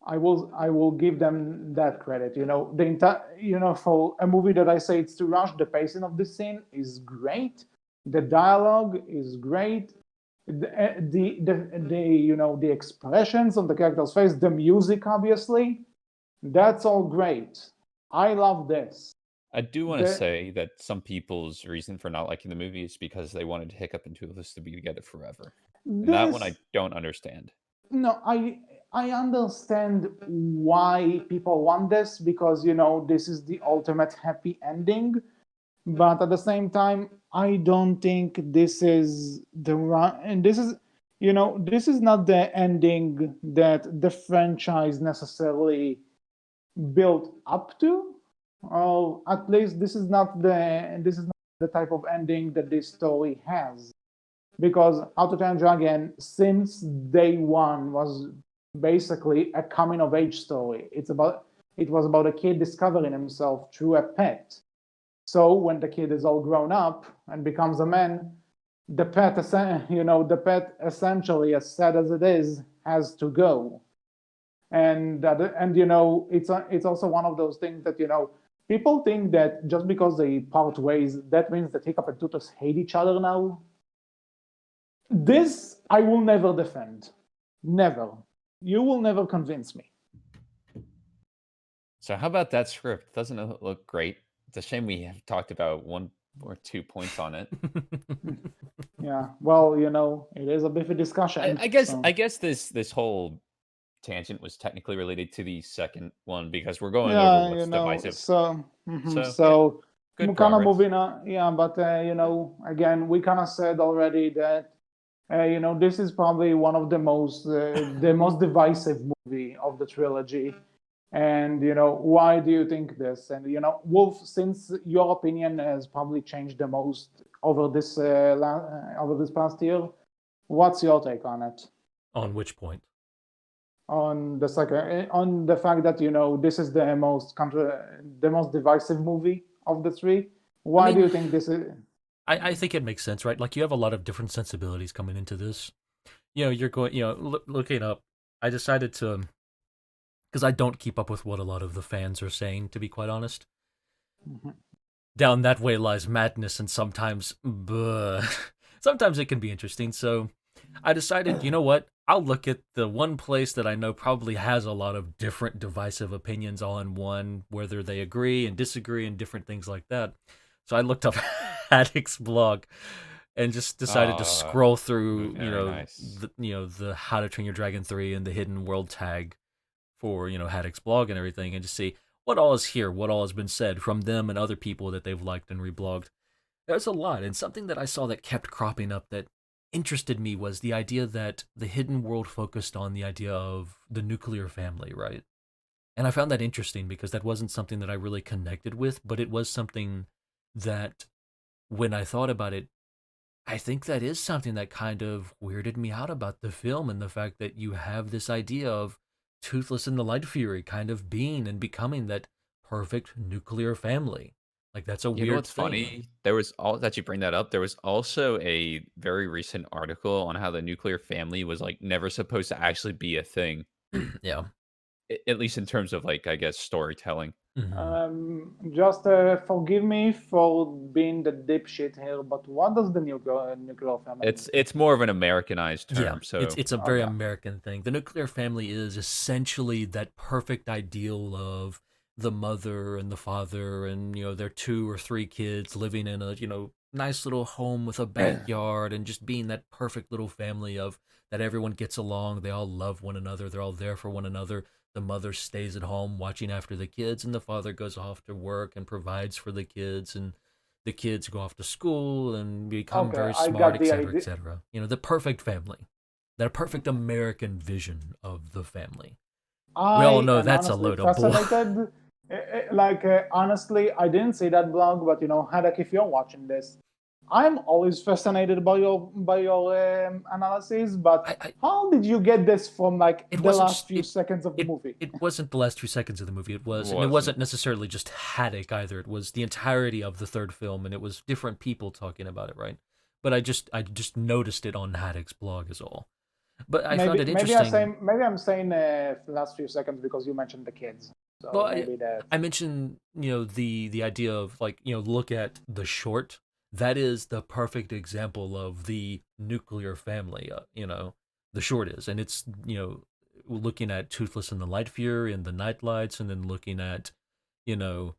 I will give them that credit. The entire, for a movie that I say it's too rushed, the pacing of the scene is great, the dialogue is great, the expressions on the character's face, the music, obviously, that's all great. I love this. I do want to say that some people's reason for not liking the movie is because they wanted Hiccup and Toothless to be together forever. And that one I don't understand. No, I understand why people want this, because this is the ultimate happy ending, but at the same time I don't think this is the right, and this is not the ending that the franchise necessarily built up to, or at least this is not the type of ending that this story has, because How to Train Your Dragon since day one was basically a coming of age story. It was about a kid discovering himself through a pet. So when the kid is all grown up and becomes a man, the pet essentially, as sad as it is, has to go. And it's also one of those things that people think that just because they part ways, that means that Hiccup and Toothless hate each other now. This I will never defend. Never. You will never convince me. So how about that script? Doesn't it look great? It's a shame we have talked about 1 or 2 points on it. Yeah, well, it is a bit of a discussion. I guess this whole tangent was technically related to the second one, because we're going over what's divisive. So we're kind of moving on. Yeah, but again, we kind of said already that this is probably one of the most divisive movie of the trilogy. And why do you think this? And Wolf, since your opinion has probably changed the most over this past year, what's your take on it? On which point? On the fact that this is the most divisive movie of the three. Why do you think this is? I think it makes sense, right? Like, you have a lot of different sensibilities coming into this. You're going, looking up. I decided to, because I don't keep up with what a lot of the fans are saying, to be quite honest. Mm-hmm. Down that way lies madness, and sometimes it can be interesting. So I decided, you know what? I'll look at the one place that I know probably has a lot of different divisive opinions all in one, whether they agree and disagree and different things like that. So I looked up Haddock's blog and just decided to scroll through, the How to Train Your Dragon 3 and the Hidden World tag for, Haddock's blog and everything, and just see what all is here, what all has been said from them and other people that they've liked and reblogged. There's a lot, and something that I saw that kept cropping up that interested me was the idea that the Hidden World focused on the idea of the nuclear family, right? And I found that interesting because that wasn't something that I really connected with, but it was something that, when I thought about it, I think that is something that kind of weirded me out about the film, and the fact that you have this idea of Toothless and the Light Fury kind of being and becoming that perfect nuclear family. Like, that's a weird thing. You know what's funny? There was that you bring that up. There was also a very recent article on how the nuclear family was never supposed to actually be a thing. Yeah. At least in terms of I guess storytelling. Mm-hmm. Just forgive me for being the dipshit here, but what does the nuclear family? It's more of an Americanized term. Yeah, so it's a very American thing. The nuclear family is essentially that perfect ideal of the mother and the father and their 2 or 3 kids living in a nice little home with a backyard and just being that perfect little family of that everyone gets along, they all love one another, they're all there for one another. The mother stays at home watching after the kids, and the father goes off to work and provides for the kids, and the kids go off to school and become very smart, etc., etc. The perfect family, that perfect American vision of the family. We all know that's a load of bull. Honestly, I didn't see that blog, but Haddock, if you're watching this, I'm always fascinated by your analysis, but how did you get this from the last few seconds of the movie? It wasn't the last few seconds of the movie. It wasn't necessarily just Haddock either. It was the entirety of the third film, and it was different people talking about it, right? But I just noticed it on Haddock's blog is all. But I found it interesting. Maybe I'm saying the last few seconds because you mentioned the kids. So well, I mentioned the idea of look at the short that is the perfect example of the nuclear family. The short is, and it's looking at Toothless and the Light Fury and the Nightlights, and then looking at you know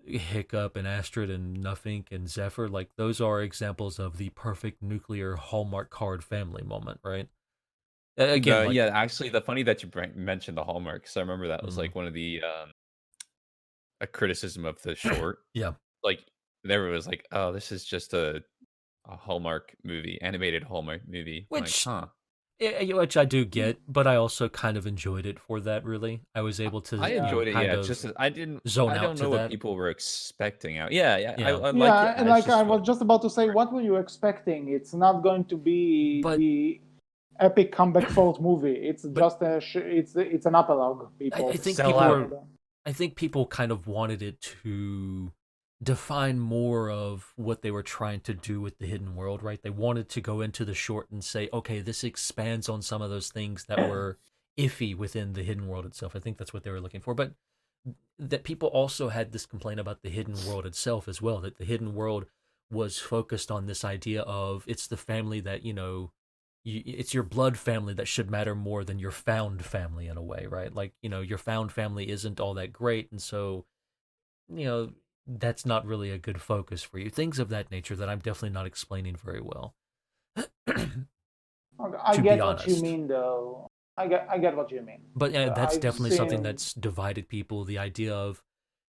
Hiccup and Astrid and Nuffink and Zephyr. Like those are examples of the perfect nuclear Hallmark card family moment, right? Again, yeah, actually, the funny that you mentioned the Hallmark, because I remember that was like one of the a criticism of the short. Yeah. Like there was like, oh, this is just a Hallmark movie, animated Hallmark movie. Which Like, huh? which I do get, but I also kind of enjoyed it for that. Really, I was able to I enjoyed it. kind Yeah, of just I didn't. zone I out don't to know what that. people were expecting out. Yeah, yeah. Yeah, I like it Yeah, and as like I just was just about to say, what were you expecting? It's not going to be but the epic comeback fourth movie. It's just it's an epilogue. People I think sell people out. were. I think people kind of wanted it to define more of what they were trying to do with the hidden world, right? They wanted to go into the short and say, okay, this expands on some of those things that were iffy within the hidden world itself. I think that's what they were looking for. But that people also had this complaint about the hidden world itself as well, that the hidden world was focused on this idea of it's the family that, it's your blood family that should matter more than your found family in a way, right? Like, your found family isn't all that great. And so, you know, that's not really a good focus for you. Things of that nature that I'm definitely not explaining very well. I To be get what you honest. mean, though. I get what you mean. But yeah, that's I've definitely something seen. that's divided people. The idea of,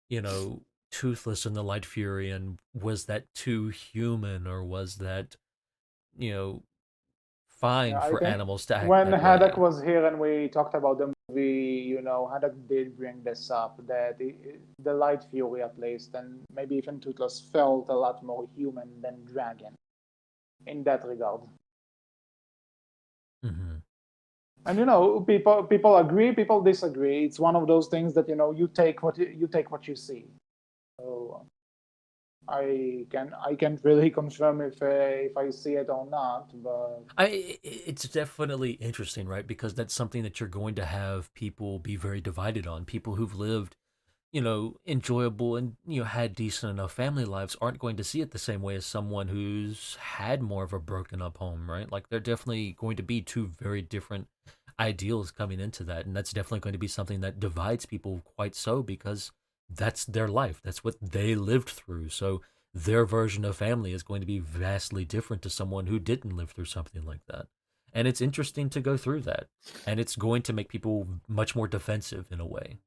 you know, Toothless and the Light Fury, and was that too human, or was that, you know, fine I for think animals to act when that Haddock way? was here and we talked about the movie, Haddock did bring this up that the Light Fury, at least, and maybe even Toothless, felt a lot more human than Dragon in that regard. Mm-hmm. And people agree, people disagree. It's one of those things that you take what you see. So I can't really confirm if I see it or not, but It's definitely interesting, right? Because that's something that you're going to have people be very divided on. People who've lived, enjoyable and had decent enough family lives aren't going to see it the same way as someone who's had more of a broken up home, right? Like they're definitely going to be two very different ideals coming into that, and that's definitely going to be something that divides people quite so, because that's their life, that's what they lived through. So their version of family is going to be vastly different to someone who didn't live through something like that. And it's interesting to go through that, and it's going to make people much more defensive in a way,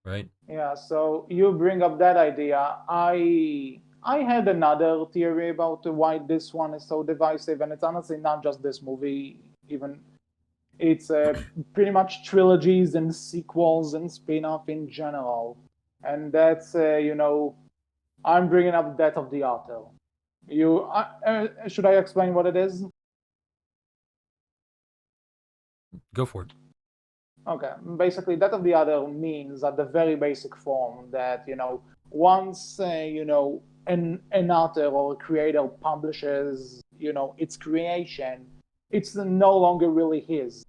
right? yeah. So you bring up that idea. I had another theory about why this one is so divisive, and it's honestly not just this movie. Even it's pretty much trilogies and sequels and spin-off in general, and that's I'm bringing up Death of the Author. Should I explain what it is? Go for it. Okay, basically, Death of the Other means at the very basic form that once an author or a creator publishes its creation, it's no longer really his.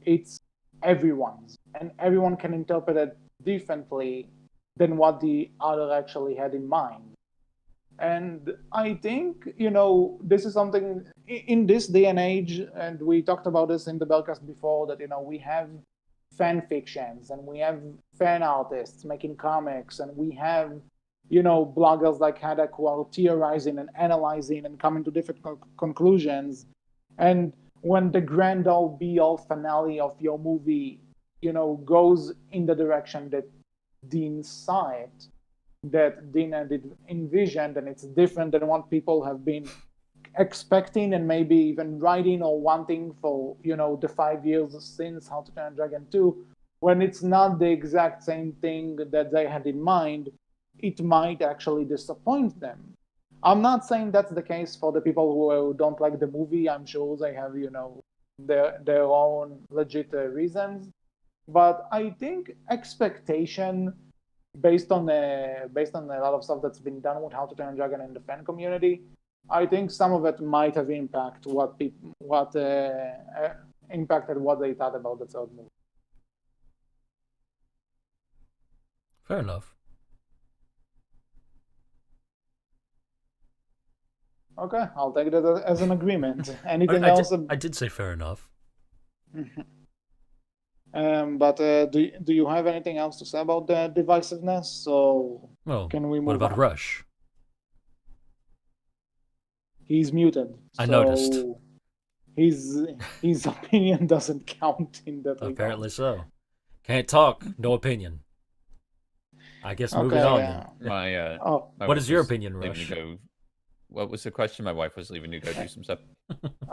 It's everyone's, and everyone can interpret it differently than what the author actually had in mind. And I think this is something in this day and age, and we talked about this in the Berkcast before, that we have fan fictions and we have fan artists making comics, and we have bloggers like Haddock who are theorizing and analyzing and coming to different conclusions. And when the grand all be all finale of your movie goes in the direction that Dean saw it, that Dina did envisioned, and it's different than what people have been expecting and maybe even writing or wanting for the 5 years since How to Train a Dragon 2. When it's not the exact same thing that they had in mind, it might actually disappoint them. I'm not saying that's the case for the people who don't like the movie. I'm sure they have their own legit reasons, but I think expectation based on a lot of stuff that's been done with How to Train a Dragon in the fan community, I think some of it might have impacted impacted what they thought about the third movie. Fair enough. Okay, I'll take that as an agreement. Anything else? I did say fair enough. But do you have anything else to say about the divisiveness? So can we move what about on? Rush? He's muted. I noticed. His opinion doesn't count in that regard. Apparently so. Can't talk, no opinion. I guess moving on. My what is your opinion, Rush? What was the question? My wife was leaving to go do some stuff.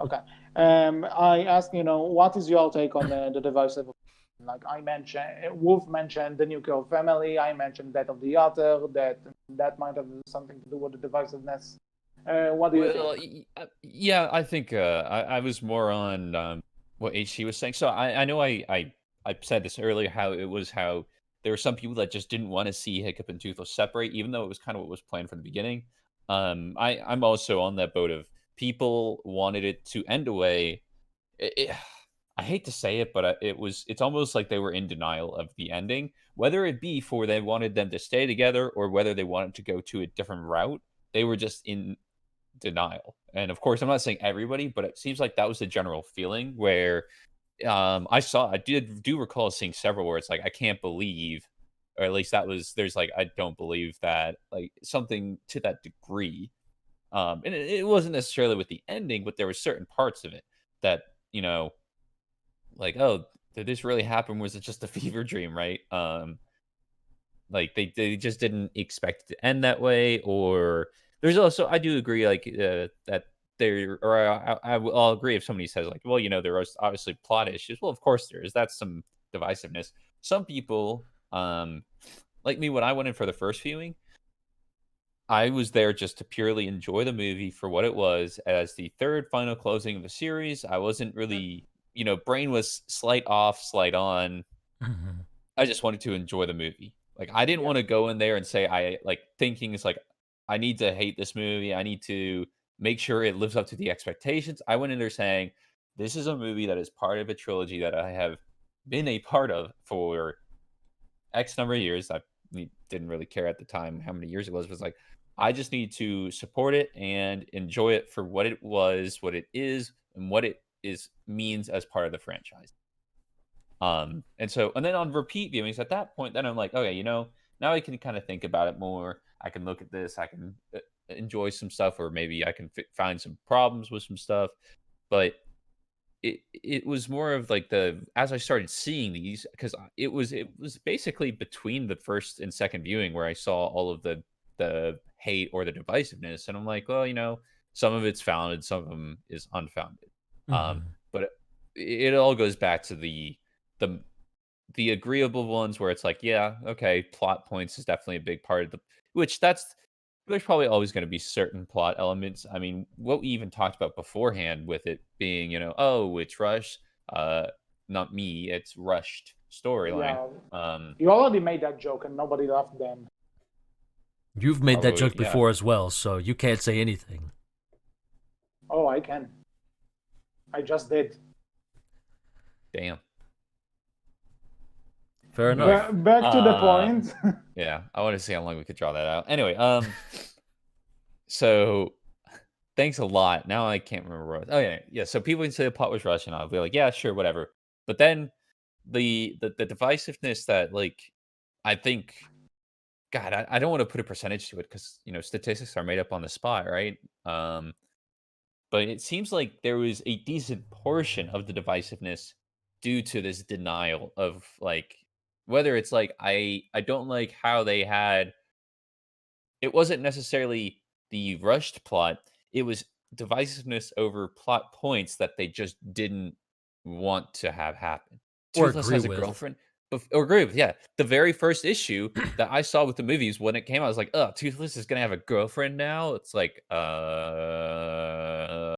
Okay. I asked, what is your take on the divisive? Like I mentioned, Wolf mentioned the nuclear family. I mentioned that of the author. That might have something to do with the divisiveness. What do you think? Yeah, I think I was more on what HC was saying. So I know I said this earlier, how there were some people that just didn't want to see Hiccup and Toothless separate, even though it was kind of what was planned from the beginning. I'm also on that boat of people wanted it to end away. I hate to say it, but it's almost like they were in denial of the ending, whether it be for they wanted them to stay together or whether they wanted to go to a different route. They were just in denial. And of course, I'm not saying everybody, but it seems like that was the general feeling where I do recall seeing several where it's like, I can't believe, or at least there's like, I don't believe that, like something to that degree. And it wasn't necessarily with the ending, but there were certain parts of it that, like, oh, did this really happen? Was it just a fever dream, right? Like they just didn't expect it to end that way. Or there's also, I do agree, like that there, or I'll agree if somebody says like, well, there are obviously plot issues. Well, of course there is. That's some divisiveness. Some people, like me, when I went in for the first viewing, I was there just to purely enjoy the movie for what it was. As the third final closing of the series, I wasn't really, brain was slight off, slight on. Mm-hmm. I just wanted to enjoy the movie. Like, I didn't want to go in there and say, thinking it's like, I need to hate this movie. I need to make sure it lives up to the expectations. I went in there saying, this is a movie that is part of a trilogy that I have been a part of for X number of years. I didn't really care at the time how many years it was. It was like, I just need to support it and enjoy it for what it was, what it is, and what it means as part of the franchise. And then on repeat viewings at that point, then I'm like, okay, now I can kind of think about it more. I can look at this, I can enjoy some stuff, or maybe I can find some problems with some stuff. But it was more of like as I started seeing these, because it was basically between the first and second viewing where I saw all of the hate or the divisiveness, and I'm like, well, some of it's founded, some of them is unfounded. Mm-hmm. But it all goes back to the agreeable ones where it's like, yeah, okay, plot points is definitely a big part of there's probably always going to be certain plot elements. I mean, what we even talked about beforehand with it being, oh, it's Rush, not me, it's rushed storyline. Yeah. You already made that joke and nobody laughed then. You've made that joke before as well, so you can't say anything. Oh, I can. I just did. Damn. Fair enough. Back to the point. Yeah, I want to see how long we could draw that out. Anyway, so thanks a lot. Now I can't remember what. Oh yeah. So people can say the plot was rushed, and I'll be like, yeah, sure, whatever. But then the divisiveness that, like, I think, God, I don't want to put a percentage to it because statistics are made up on the spot, right? But it seems like there was a decent portion of the divisiveness due to this denial of, like, whether it's like I don't like how they had. It wasn't necessarily the rushed plot. It was divisiveness over plot points that they just didn't want to have happen. Or Toothless agree has a with. girlfriend. Or agree with, yeah. The very first issue that I saw with the movies when it came out, I was like, oh, Toothless is going to have a girlfriend now? It's like, okay.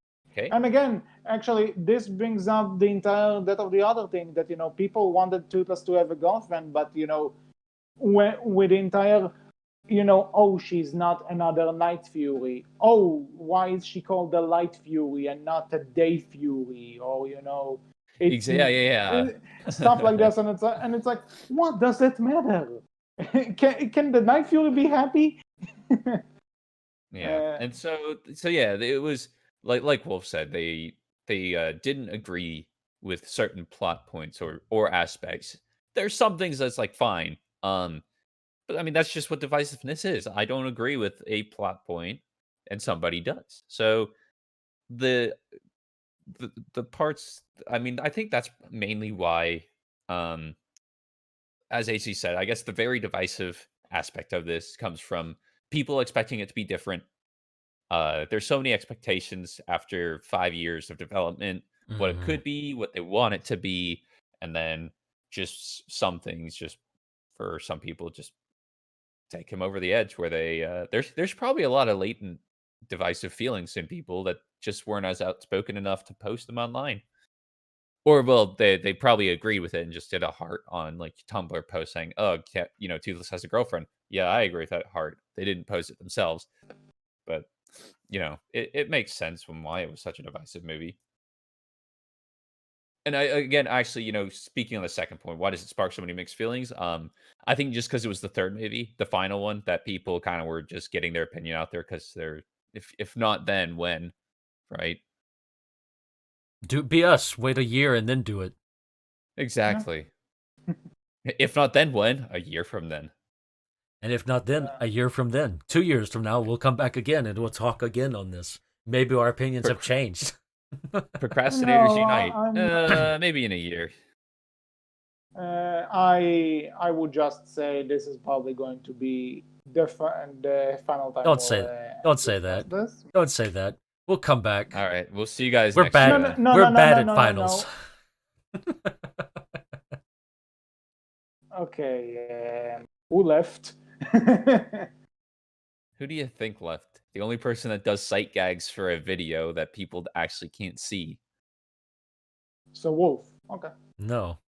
And again, actually, this brings up the entire Death of the Other thing that, people wanted Toothless to have a girlfriend, but, with the entire, oh, she's not another Night Fury. Oh, why is she called the Light Fury and not a Day Fury? Or, yeah. Stuff like this, and it's like, what does it matter? Can the Night Fury be happy? Yeah, and so yeah, it was like Wolf said, they didn't agree with certain plot points or aspects. There's some things that's like fine, but I mean that's just what divisiveness is. I don't agree with a plot point, and somebody does. So the the parts. I mean, I think that's mainly why, um, as AC said, I guess the very divisive aspect of this comes from people expecting it to be different. There's so many expectations after 5 years of development, what it could be, what they want it to be, and then just some things, just for some people, just take him over the edge. Where there's probably a lot of latent divisive feelings in people that just weren't as outspoken enough to post them online. Or well, they probably agreed with it and just did a heart on like Tumblr post saying, "Oh, Toothless has a girlfriend." Yeah, I agree with that heart. They didn't post it themselves, but it makes sense from why it was such a divisive movie. And again, actually, speaking on the second point, why does it spark so many mixed feelings? I think just because it was the third movie, the final one, that people kind of were just getting their opinion out there because they're, if not then, when, right? Be us. Wait a year and then do it. Exactly. Yeah. If not then, when? A year from then. And if not then, a year from then. 2 years from now, we'll come back again and we'll talk again on this. Maybe our opinions have changed. Procrastinators unite. Maybe in a year. I would just say this is probably going to be the final time. Don't say that. Don't say that. Don't say that. We'll come back. All right, we'll see you guys. We're next bad. year. We're bad at finals. Okay, who left? Who do you think left? The only person that does sight gags for a video that people actually can't see. So Wolf. Okay. No.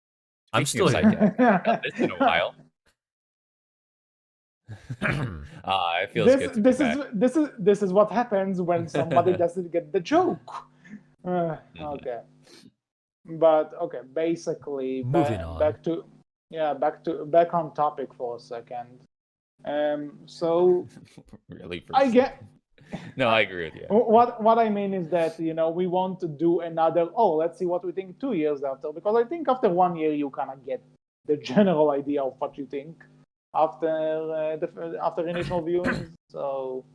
I'm still here. It's been a while. It feels good. This is what happens when somebody doesn't get the joke. Okay. But okay, basically moving on. Back on topic for a second. So really, I get. No, I agree with you. What I mean is that we want to do another. Oh, let's see what we think 2 years after, because I think after 1 year you kind of get the general idea of what you think after initial viewing. So,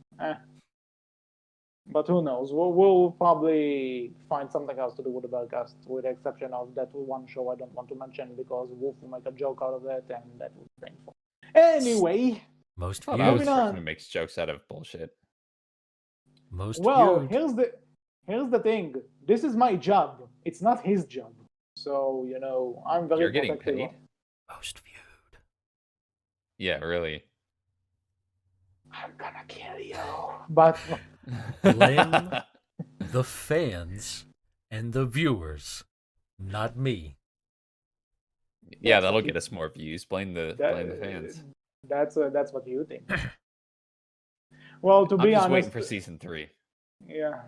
but who knows? We'll probably find something else to do with the Berkcast, with the exception of that one show I don't want to mention because Wolf will make a joke out of it, and that would be painful. Anyway, most viewed. I was trying to make jokes out of bullshit. Well, here's the thing. This is my job. It's not his job. So I'm very. You're getting paid. Most viewed. Yeah, really. I'm gonna kill you. But blame the fans and the viewers, not me. Yeah, that'll get us more views. Blame the fans. That's what you think. Well, to be honest, waiting for season 3. Yeah,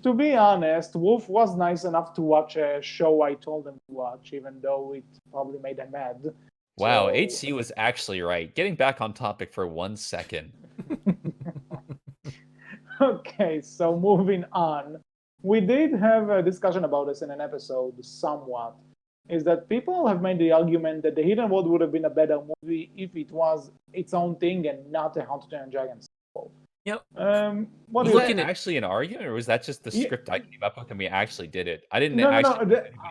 to be honest, Wolf was nice enough to watch a show I told him to watch, even though it probably made him mad. Wow, so... HC was actually right. Getting back on topic for 1 second. Okay, so moving on. We did have a discussion about this in an episode, somewhat. Is that people have made the argument that The Hidden World would have been a better movie if it was its own thing and not a How to Train Your Dragon sequel. Yep. What was that actually an argument, or was that just the script I came up with and we actually did it? I didn't.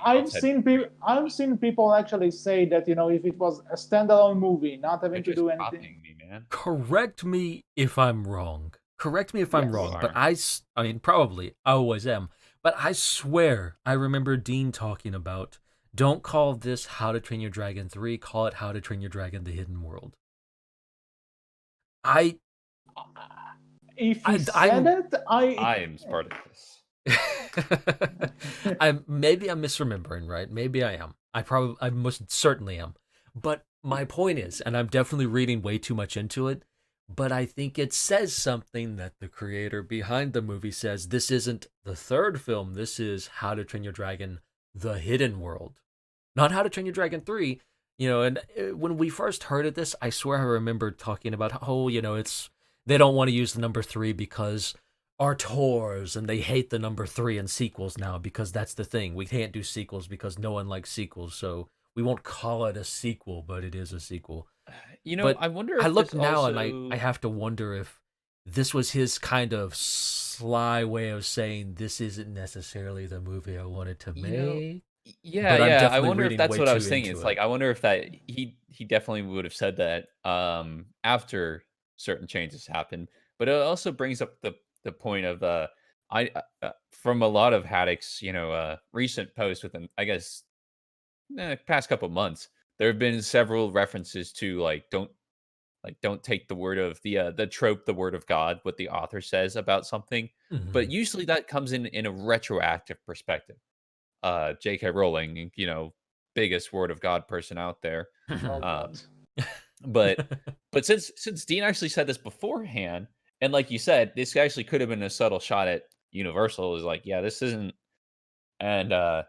I've seen people actually say that if it was a standalone movie, not having to do anything. Me, man. Correct me if I'm wrong. I'm wrong. But I mean, probably I always am. But I swear I remember Dean talking about, don't call this How to Train Your Dragon 3, call it How to Train Your Dragon The Hidden World. If he said it, I am Spartacus. Maybe I'm misremembering, right? Maybe I am. I most certainly am. But my point is, and I'm definitely reading way too much into it, but I think it says something that the creator behind the movie says, this isn't the third film, this is How to Train Your Dragon The Hidden World. Not How to Train Your Dragon 3. And when we first heard of this, I swear I remember talking about, it's they don't want to use the number 3 because tours, and they hate the number 3 in sequels now because that's the thing. We can't do sequels because no one likes sequels, so we won't call it a sequel, but it is a sequel. But I wonder I if look this now and I also. have to wonder if this was his kind of sly way of saying this isn't necessarily the movie I wanted to make. Yeah, But I'm yeah. I definitely wonder if reading that's way what I was too thinking. into It's it. like I wonder if that he definitely would have said that after certain changes happened. But it also brings up the point of I from a lot of Haddock's recent posts within I guess past couple months there have been several references to don't take the word of the trope, the word of God, what the author says about something. But Mhm. usually that comes in a retroactive perspective. J.K. Rowling, biggest word of God person out there. Oh God. Um, but since Dean actually said this beforehand, and like you said, this actually could have been a subtle shot at Universal. Is like, yeah, this isn't, and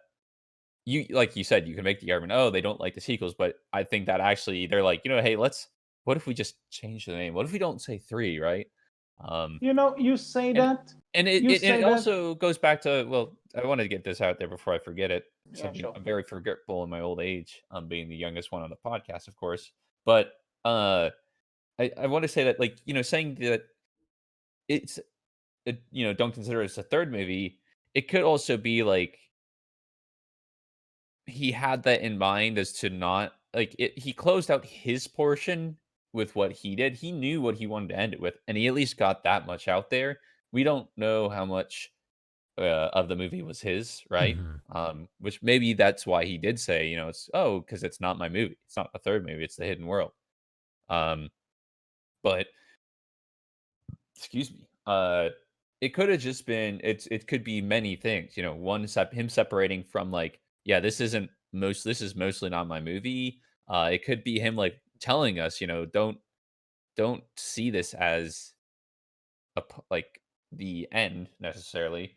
you like you said, you can make the argument, oh, they don't like the sequels, but I think that actually they're like, hey, let's. What if we just change the name? What if we don't say three, right? Um, You say and that. and it, You it and say it that. also goes back to well, I wanted to get this out there before I forget it because Yeah, sure. I'm very forgetful in my old age. Being the youngest one on the podcast, of course. But I want to say that saying that it's don't consider it a third movie. It could also be like he had that in mind as to not like it. He closed out his portion with what he did. He knew what he wanted to end it with, and he at least got that much out there. We don't know how much of the movie was his, right? Mhm. Which maybe that's why he did say, because it's not my movie. It's not the third movie. It's the Hidden World. Um, but excuse me. It could have just been. It could be many things. One him separating from like, yeah, This is mostly not my movie. It could be him like telling us, don't see this as like the end necessarily.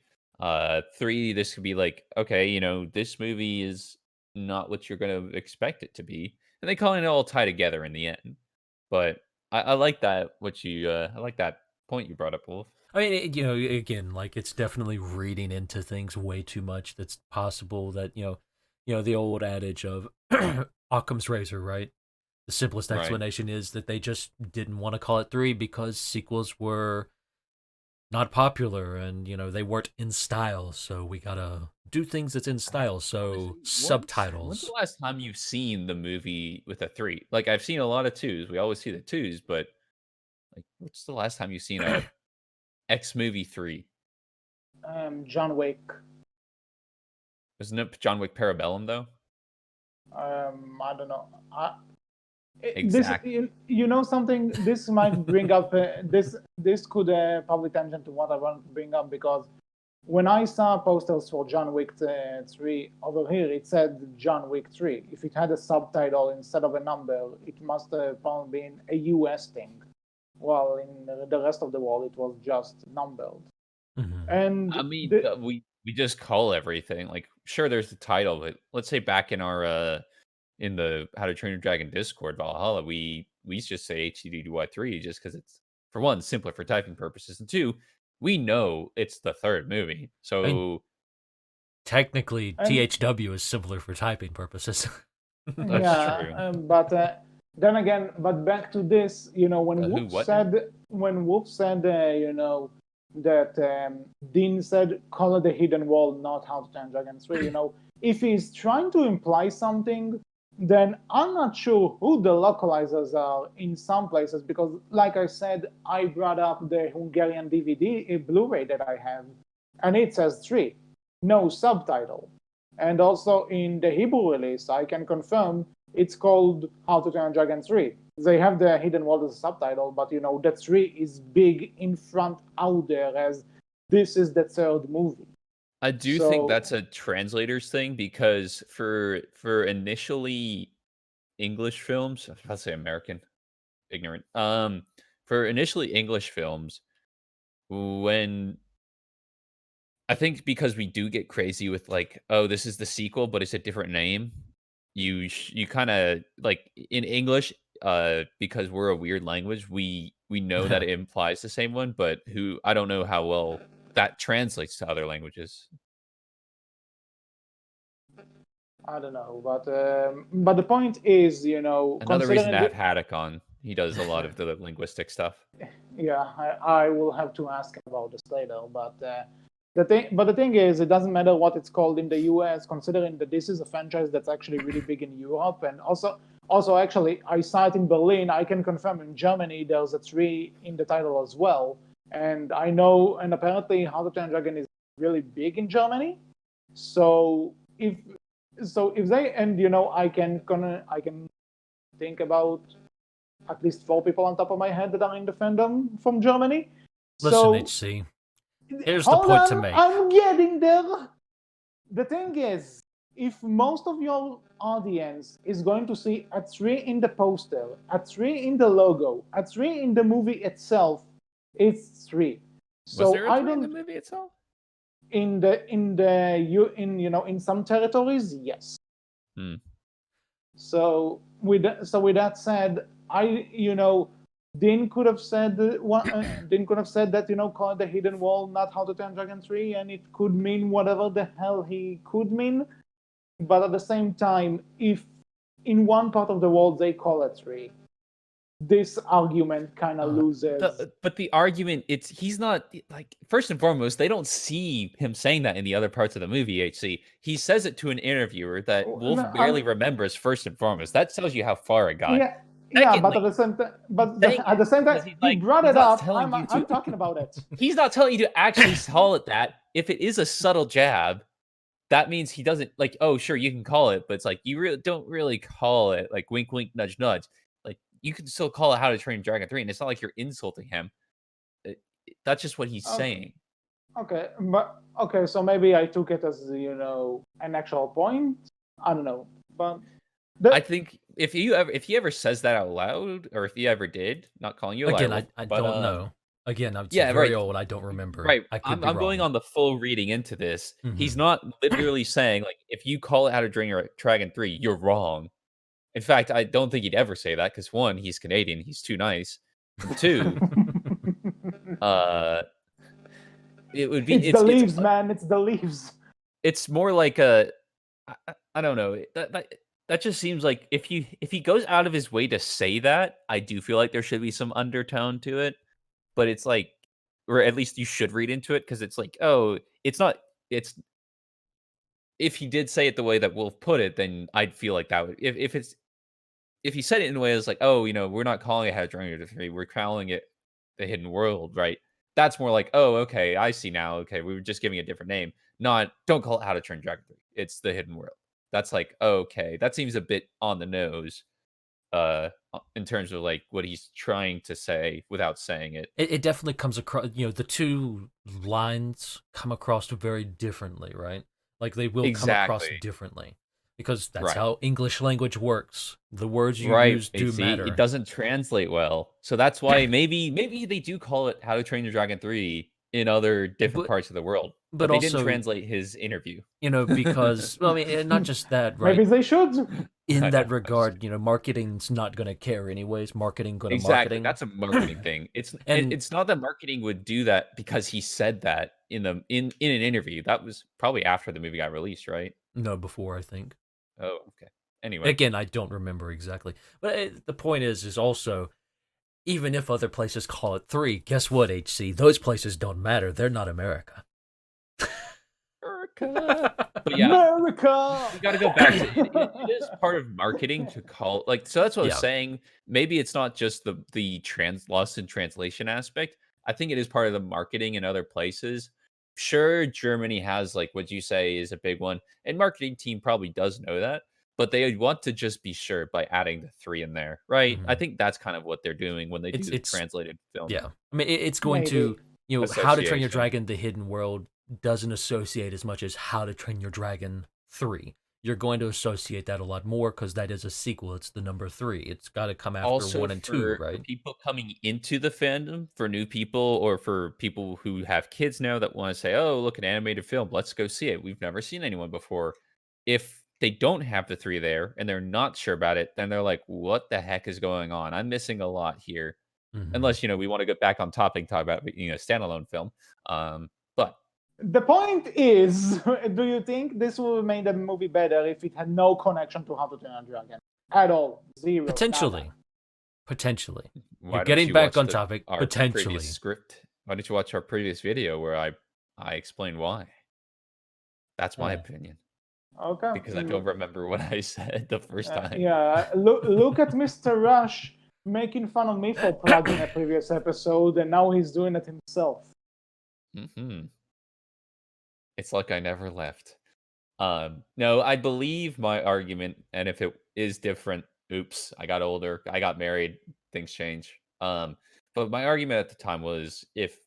Three, this could be like, okay, this movie is not what you're going to expect it to be, and they kind of all tie together in the end. But I like that I like that point you brought up, Wolf. I mean, again, like it's definitely reading into things way too much. That's possible that the old adage of Occam's razor, right? The simplest Right. explanation is that they just didn't want to call it 3 because sequels were not popular and they weren't in style. So we gotta do things that's in style. So Honestly, when's the subtitles. last time you've seen the movie with a three? Like I've seen a lot of twos. We always see the twos, but like, what's the last time you've seen a X movie three? John Wick. Isn't it John Wick Parabellum though? I don't know. This Exactly. you know something. This might bring up this could probably tangent to what I want to bring up, because when I saw posters for John Wick 3 over here, it said John Wick 3. If it had a subtitle instead of a number, it must have probably been a US thing. While in the rest of the world, it was just numbered. Mhm. And I mean, we just call everything like sure. There's the title, but let's say back in our in the How to Train Your Dragon Discord Valhalla, we just say HTDY3 just because it's for one simpler for typing purposes, and two, we know it's the third movie. I mean, So technically, and THW is similar for typing purposes. that's yeah, true. but then again, but back to this, Who? What now? When Wolf said, that Dean said, "Call it the hidden wall, not How to Train Dragon 3." If he's trying to imply something, then I'm not sure who the localizers are in some places, because, like I said, I brought up the Hungarian DVD, Blu-ray that I have, and it says 3, no subtitle. And also in the Hebrew release, I can confirm it's called How to Train a Dragon 3. They have the Hidden World as a subtitle, but the 3 is big in front out there as this is the third movie. I do think So, that's a translator's thing because for initially English films, I was about to say American, ignorant. For initially English films, when I think because we do get crazy with like, oh, this is the sequel, but it's a different name. You kind of like in English, because we're a weird language, we know that it implies the same one, but I don't know how well that translates to other languages. I don't know, but the point is, Another reason to have Haddock on. He does a lot of the linguistic stuff. Yeah, I will have to ask about this later, but the thing is, it doesn't matter what it's called in the US, considering that this is a franchise that's actually really big in Europe, and also actually, I saw it in Berlin. I can confirm in Germany there's a 3 in the title as well, and I know, and apparently, How to Train Your Dragon is really big in Germany. So if they, and I can think about at least 4 people on top of my head that are in the fandom from Germany. Listen, HC. Here's the point to make. I'm getting there. The thing is, if most of your audience is going to see a 3 in the poster, a 3 in the logo, a 3 in the movie itself, it's 3. So was there a 3 in the movie itself? In some territories, yes. So with that said, Dean could have said that call it the Hidden World, not How to Train Dragon 3, and it could mean whatever the hell he could mean. But at the same time, if in one part of the world they call it 3, this argument kind of loses. But the argument, he's not, like, first and foremost, they don't see him saying that in the other parts of the movie, HC. He says it to an interviewer that Wolf barely remembers, first and foremost. That tells you how far it got. Yeah, but at the same time, he brought it up. I'm talking about it. He's not telling you to actually call it that. If it is a subtle jab, that means he doesn't, like, oh, sure, you can call it, but it's like, you don't really call it, like, wink, wink, nudge, nudge. Like, you can still call it How to Train Dragon 3, and it's not like you're insulting him. That's just what he's saying. Okay, so maybe I took it as, an actual point. I don't know, but I think if he ever says that out loud, or if he ever did, not calling you a liar. Again, I don't know. Again, I'm very old. I don't remember. Right. I'm going on the full reading into this. Mm-hmm. He's not literally saying, like, if you call it How to Train Your Dragon 3, you're wrong. In fact, I don't think he'd ever say that, because 1, he's Canadian. He's too nice. 2, it would be... It's the leaves, man. It's the leaves. It's more like I don't know. That just seems like if he goes out of his way to say that, I do feel like there should be some undertone to it. But it's like, or at least you should read into it, because it's like, oh, it's not, it's, if he did say it the way that Wolf put it, then I'd feel like that would, if he said it in a way that's like, oh, we're not calling it How to Train Your Dragon 3, we're calling it The Hidden World, right? That's more like, oh, okay, I see now. Okay, we were just giving a different name. Not, don't call it How to Train Dragon 3. It's The Hidden World. That's like, okay, that seems a bit on the nose. In terms of, like, what he's trying to say without saying it. It definitely comes across, the 2 lines come across very differently, right? Like, they will come across differently, because that's how English language works. The words you use do matter. It doesn't translate well. So that's why maybe they do call it How to Train Your Dragon 3 in other different parts of the world. But they didn't translate his interview. Because, well, I mean, not just that, right? Maybe they should. In that regard, marketing's not going to care anyways. Marketing going to marketing. That's a marketing thing. It's not that marketing would do that because he said that in an interview. That was probably after the movie got released, right? No, before, I think. Oh, okay. Anyway. Again, I don't remember exactly. But the point is also, even if other places call it 3, guess what, HC? Those places don't matter. They're not America. But yeah, America. You got to go back to it is part of marketing to call, like, so that's what I was saying. Maybe it's not just the lost in translation aspect. I think it is part of the marketing in other places. Sure, Germany has, like, what you say is a big one, and marketing team probably does know that, but they want to just be sure by adding the 3 in there, right? Mm-hmm. I think that's kind of what they're doing when they do the translated film. Yeah, I mean, it's going to, How to Train Your Dragon: The Hidden World doesn't associate as much as How to Train Your Dragon 3. You're going to associate that a lot more because that is a sequel. It's the number 3. It's got to come after also 1 and 2, right? For people coming into the fandom, for new people, or for people who have kids now that want to say, oh, look, an animated film, let's go see it. We've never seen anyone before. If they don't have the 3 there and they're not sure about it, then they're like, "What the heck is going on? I'm missing a lot here." Unless, we wanna get back on topic, talk about, standalone film. But The point is, do you think this would have made the movie better if it had no connection to How to Train Your Dragon at all? Zero. Potentially. Nada. Potentially. why You're don't getting you back watch on the topic. our Potentially. previous script? Why don't you watch our previous video where I explain why? That's my opinion. Okay. Because I don't remember what I said the first time. Yeah, look at Mr. Rush making fun of me for plugging a previous episode, and now he's doing it himself. It's like I never left. No, I believe my argument, and if it is different, oops, I got older, I got married, things change. But my argument at the time was if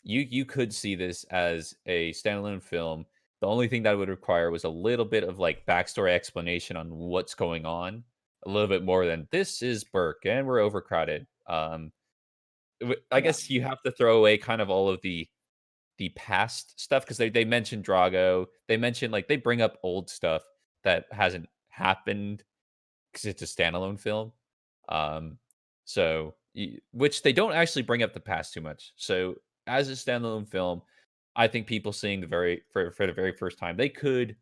you could see this as a standalone film, the only thing that would require was a little bit of like backstory explanation on what's going on, a little bit more than this is Burke and we're overcrowded. I guess you have to throw away kind of all of the past stuff because they mention Drago. They mention like they bring up old stuff that hasn't happened because it's a standalone film. So which they don't actually bring up the past too much. So as a standalone film, I think people seeing for the very first time, they could,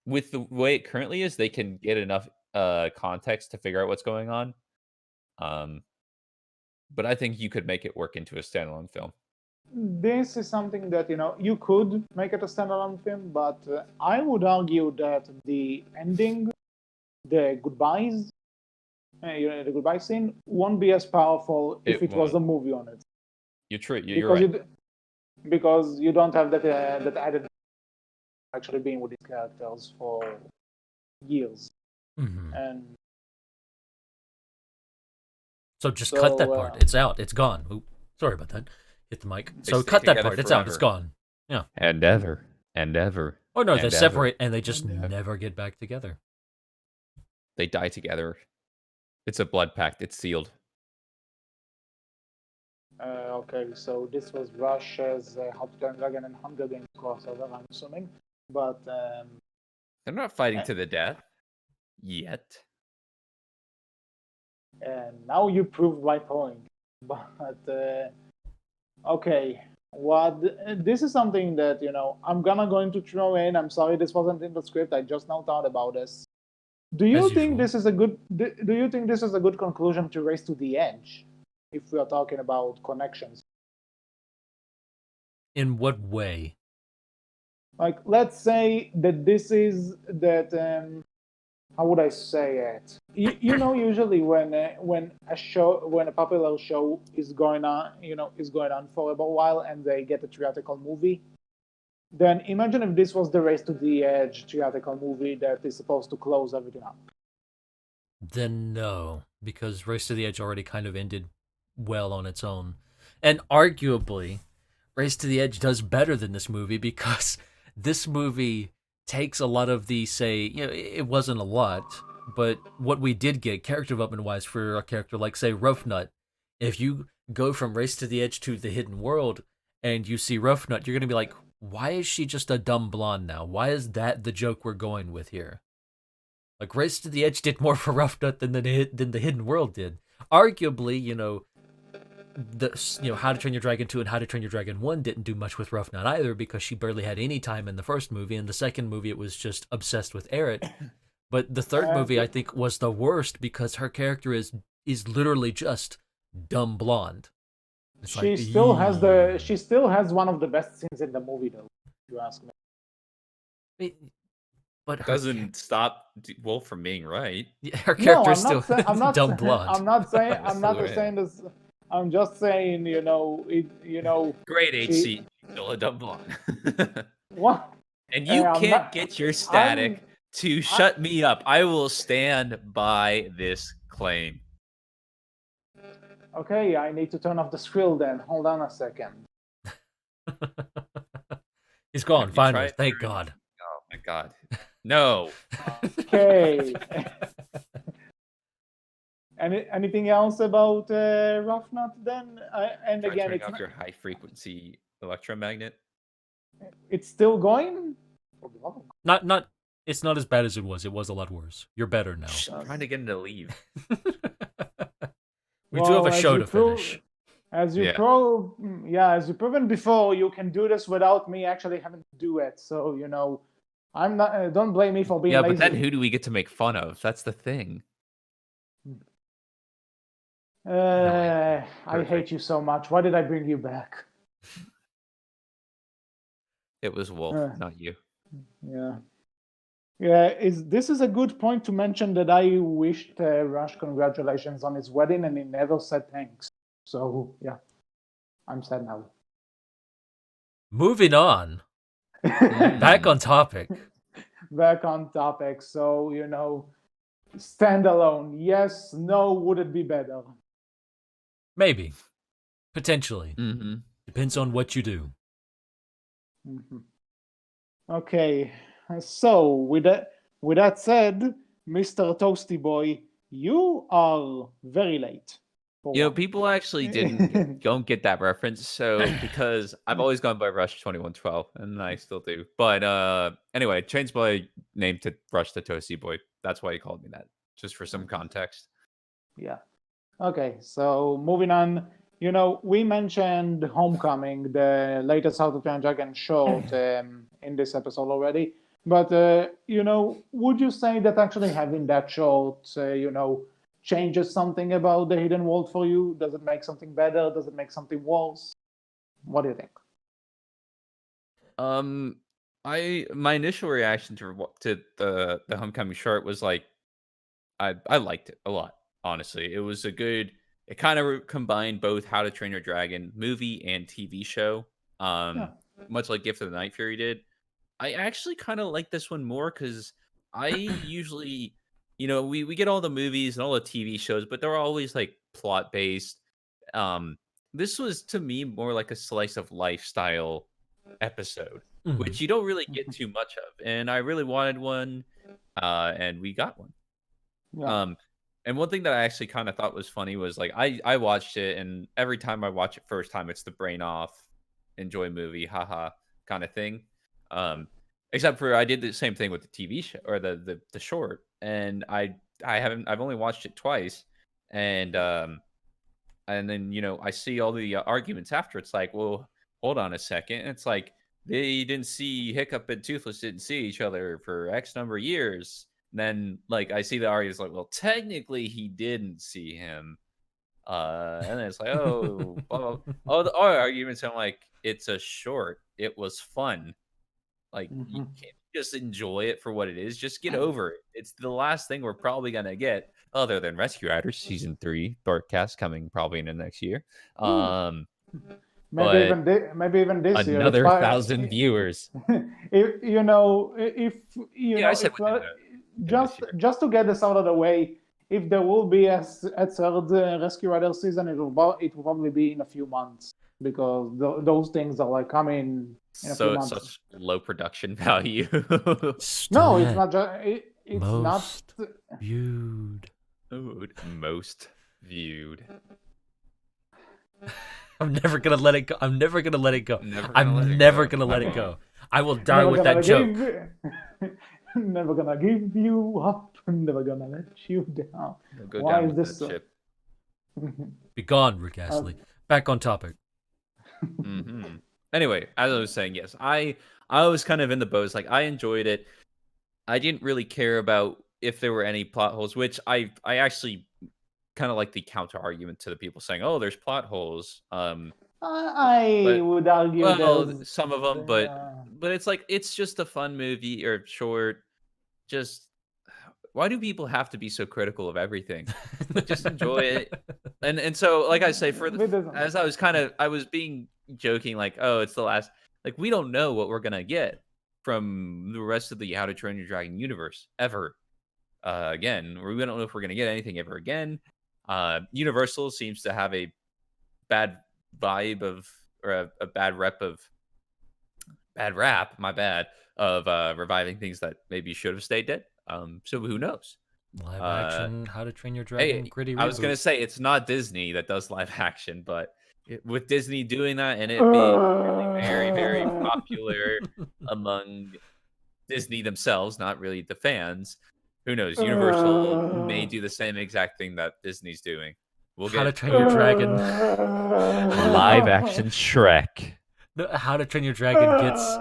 with the way it currently is, they can get enough context to figure out what's going on. But I think you could make it work into a standalone film. This is something that you could make it a standalone film, but I would argue that the ending, the goodbyes, the goodbye scene, won't be as powerful if it was a movie on it. You're true. You're right. Because you don't have that added actually being with these characters for years, and so just cut that part. It's out. It's gone. Oops, sorry about that. Hit the mic. So cut that part. It's out. It's gone. Yeah. And ever. Oh no, they separate and they just never get back together. They die together. It's a blood pact. It's sealed. Okay, so this was Russia's How to Train Your Dragon and Hunger Games crossover, I'm assuming. But they're not fighting to the death yet. And now you proved my point. But okay, this is something that I'm going to throw in. I'm sorry this wasn't in the script. I just now thought about this. Do you think this is a good? Do you think this is a good conclusion to Race to the Edge? If we are talking about connections. In what way? Like, let's say that this is that. How would I say it? Usually when a popular show is going on, is going on for a while, and they get a theatrical movie, then imagine if this was the Race to the Edge theatrical movie that is supposed to close everything up. Then no, because Race to the Edge already kind of ended well on its own. And arguably, Race to the Edge does better than this movie because this movie takes a lot of the, it wasn't a lot, but what we did get character development-wise for a character like, say, Roughnut, if you go from Race to the Edge to The Hidden World and you see Roughnut, you're going to be like, why is she just a dumb blonde now? Why is that the joke we're going with here? Like, Race to the Edge did more for Roughnut than the Hidden World did. Arguably, How to Train Your Dragon 2 and How to Train Your Dragon 1 didn't do much with Roughnut either because she barely had any time in the first movie. In the second movie, it was just obsessed with Eret. But the third movie, I think, was the worst because her character is literally just dumb blonde. She still has one of the best scenes in the movie, though. If you ask me. But it doesn't stop Wolf from being right. Her character is still dumb blonde. I'm not saying this. I'm just saying, Great HC, still a dumb blonde. What? And you can't get your static to shut me up. I will stand by this claim. Okay, I need to turn off the skrill then. Hold on a second. He's gone, finally. Thank God. Oh, my God. No. Okay. Anything else about Roughnut then? And again, turning off your high frequency electromagnet. It's still going? Not It's not as bad as it was. It was a lot worse. You're better now. I'm trying to get him to leave. We do have a show to finish. As you've proven before, you can do this without me actually having to do it. So I'm not. Don't blame me for being lazy. But then who do we get to make fun of? That's the thing. I hate you so much. Why did I bring you back? It was Wolf, not you. Yeah. This is a good point to mention that I wished Rush congratulations on his wedding, and he never said thanks. So yeah, I'm sad now. Moving on. Back on topic. Back on topic. So standalone. Yes. No. Would it be better? Maybe. Potentially. Mm-hmm. Depends on what you do. Mm-hmm. Okay. So with that said, Mr. Toasty Boy, you are very late. People actually don't get that reference. So because I've always gone by Rush 2112, and I still do. But anyway, changed my name to Rush the Toasty Boy. That's why he called me that, just for some context. Yeah. Okay. So moving on. We mentioned Homecoming, the latest How to Train Your Dragon short in this episode already. But would you say that actually having that short, changes something about the hidden world for you? Does it make something better? Does it make something worse? What do you think? My initial reaction to the Homecoming short was like, I liked it a lot. Honestly, it was a good. It kind of combined both How to Train Your Dragon movie and TV show. Much like Gift of the Night Fury did. I actually kind of like this one more because I usually, we get all the movies and all the TV shows, but they're always like plot based. This was to me more like a slice of lifestyle episode, which you don't really get too much of, and I really wanted one, and we got one. Yeah. And one thing that I actually kind of thought was funny was like I watched it, and every time I watch it first time, it's the brain off, enjoy movie, haha kind of thing. Except for I did the same thing with the TV show or the short, and I've only watched it twice, and then I see all the arguments after. It's like, well, hold on a second. It's like they didn't see Hiccup and Toothless didn't see each other for X number of years. And then like I see the arguments like, well, technically he didn't see him. And then it's like, oh, blah, blah, blah. All the arguments sound like it's a short. It was fun. Like you can't just enjoy it for what it is. Just get over it. It's the last thing we're probably gonna get, other than Rescue Riders season 3 Berkcast coming probably in the next year. Maybe even this year. Another 1,000 viewers. Just to get this out of the way, if there will be a third Rescue Riders season, it will probably be in a few months, because those things are like coming in a few months. Such low production value. No, it's not just it's most not viewed. Most viewed. I'm never gonna let it go. I'm never gonna let it go. I'm never gonna let it go. I will die with that joke. Never gonna give you up. Never gonna let you down. Why is this so? Be gone, Rick Astley. Back on topic. Mm-hmm. Anyway, as I was saying, yes, I was kind of in the boat. Like, I enjoyed it. I didn't really care about if there were any plot holes, which I actually kind of like the counter argument to the people saying, "Oh, there's plot holes." I would argue some of them, but it's like it's just a fun movie or short. Just why do people have to be so critical of everything? Just enjoy it. And so, like I say, as I was being joking, like, oh, it's the last. Like, we don't know what we're gonna get from the rest of the How to Train Your Dragon universe ever. Again, we don't know if we're gonna get anything ever again. Universal seems to have a bad vibe or a bad rap, my bad, of reviving things that maybe should have stayed dead. So who knows? Live action How to Train Your Dragon gritty reboot. I was gonna say it's not Disney that does live action, but with Disney doing that and it being very, very popular among Disney themselves, not really the fans. Who knows? Universal may do the same exact thing that Disney's doing. We'll How to get Train Your Dragon. live action Shrek. No, How to Train Your Dragon gets.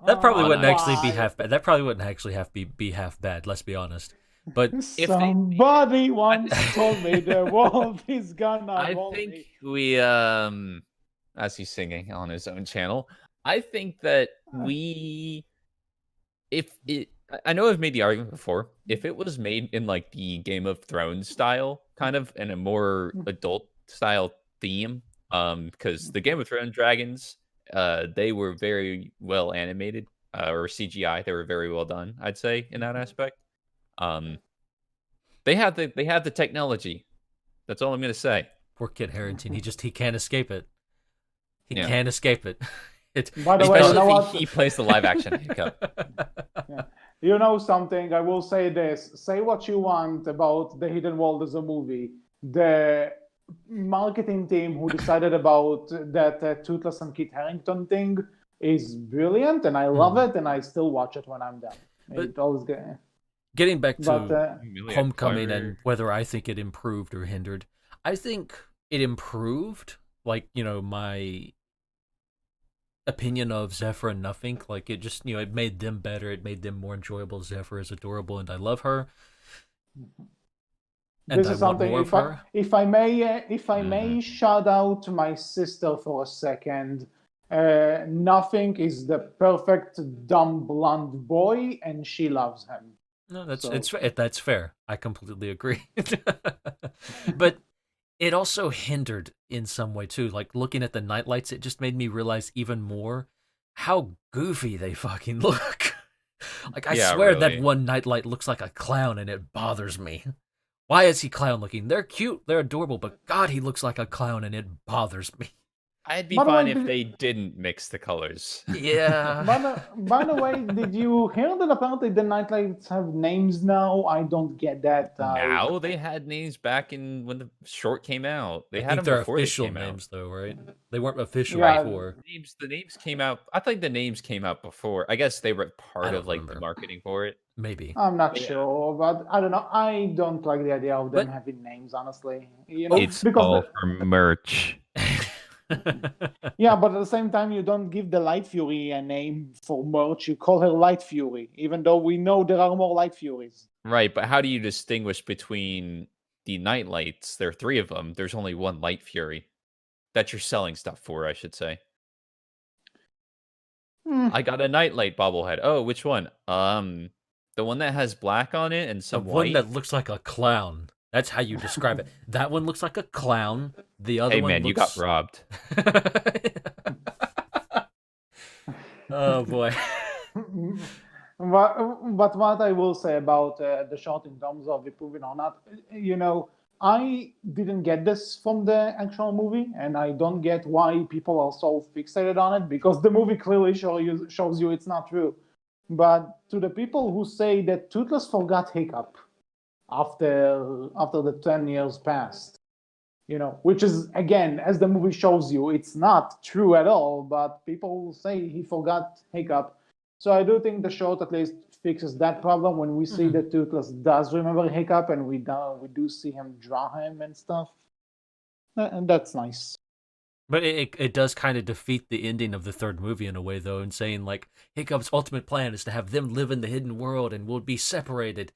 That probably wouldn't actually be half bad. That probably wouldn't actually be half bad. Let's be honest. But somebody once told me the world is gonna. I think we as he's singing on his own channel, I think that I know I've made the argument before. If it was made in like the Game of Thrones style, kind of, and a more adult style theme, because the Game of Thrones dragons, they were very well animated, or CGI. They were very well done, I'd say, in that aspect. They have the technology. That's all I'm gonna say. Poor Kit Harington. He can't escape it. He can't escape it. By the way, you know what? He plays the live action Hiccup. Yeah. You know something? I will say this. Say what you want about The Hidden World as a movie. The marketing team who decided about that Toothless and Kit Harington thing is brilliant, and I love it, and I still watch it when I'm done. It always getting back to Homecoming and whether I think it improved or hindered. I think it improved. Like, my opinion of Zephyr and Nothing, like it just, it made them better. It made them more enjoyable. Zephyr is adorable, and I love her. And this is something. If I may shout out to my sister for a second. Nothing is the perfect dumb blonde boy, and she loves him. No, that's fair. I completely agree. But it also hindered in some way too. Like looking at the nightlights, it just made me realize even more how goofy they fucking look. Like I swear really. That one nightlight looks like a clown, and it bothers me. Why is he clown looking? They're cute, they're adorable, but God, he looks like a clown, and it bothers me. I'd be fine if they didn't mix the colors. Yeah. By the way, did you hear that apparently the nightlights have names now? I don't get that. Now they had names back in when the short came out. They had them before official they came names, though, right? They weren't official before. The names came out. I think the names came out before. I guess they were part of like the marketing for it. Maybe. I'm not sure, but I don't know. I don't like the idea of them having names, honestly. It's all for merch. Yeah, but at the same time, you don't give the Light Fury a name for merch. You call her Light Fury, even though we know there are more Light Furies. Right, but how do you distinguish between the Nightlights? There are 3 of them. There's only one Light Fury that you're selling stuff for, I should say. I got a Nightlight bobblehead. Oh, which one? The one that has black on it and some white. The one that looks like a clown. That's how you describe it. That one looks like a clown. The other one you got robbed. Oh, boy. But what I will say about the short in terms of improving or not, I didn't get this from the actual movie, and I don't get why people are so fixated on it, because the movie clearly shows you it's not true. But to the people who say that Toothless forgot Hiccup after the 10 years passed, which is, again, as the movie shows you, it's not true at all, but people say he forgot Hiccup. So I do think the short at least fixes that problem when we see that Toothless does remember Hiccup, and we do see him draw him and stuff. And that's nice. But it does kind of defeat the ending of the third movie in a way, though, in saying, like, Hiccup's ultimate plan is to have them live in the hidden world and we'll be separated.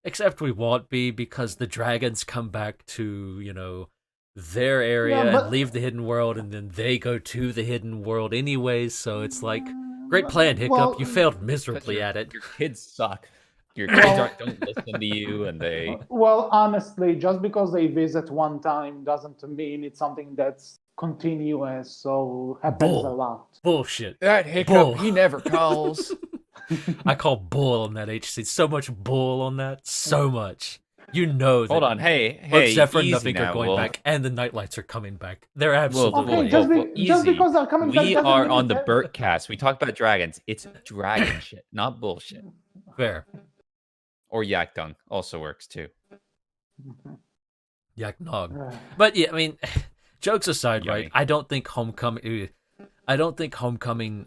Except we won't be, because the dragons come back to, their area and leave the hidden world, and then they go to the hidden world anyways, so it's like, great plan, Hiccup. You failed miserably at it. Your kids suck. Your kids don't listen to you, and they... Well, honestly, just because they visit one time doesn't mean it's something that's continuous, so happens a lot. Bullshit. That Hiccup, he never calls. I call bull on that HC. So much bull on that. So much. That. Hold on. Hey. Zephyr and Nothing are going back, and the Nightlights are coming back. They're absolutely just because they're coming back. We are on the Berkcast. We talk about dragons. It's dragon shit, not bullshit. Fair. Or yak dung also works too. Yak nog. But yeah, I mean, jokes aside, right? I don't think Homecoming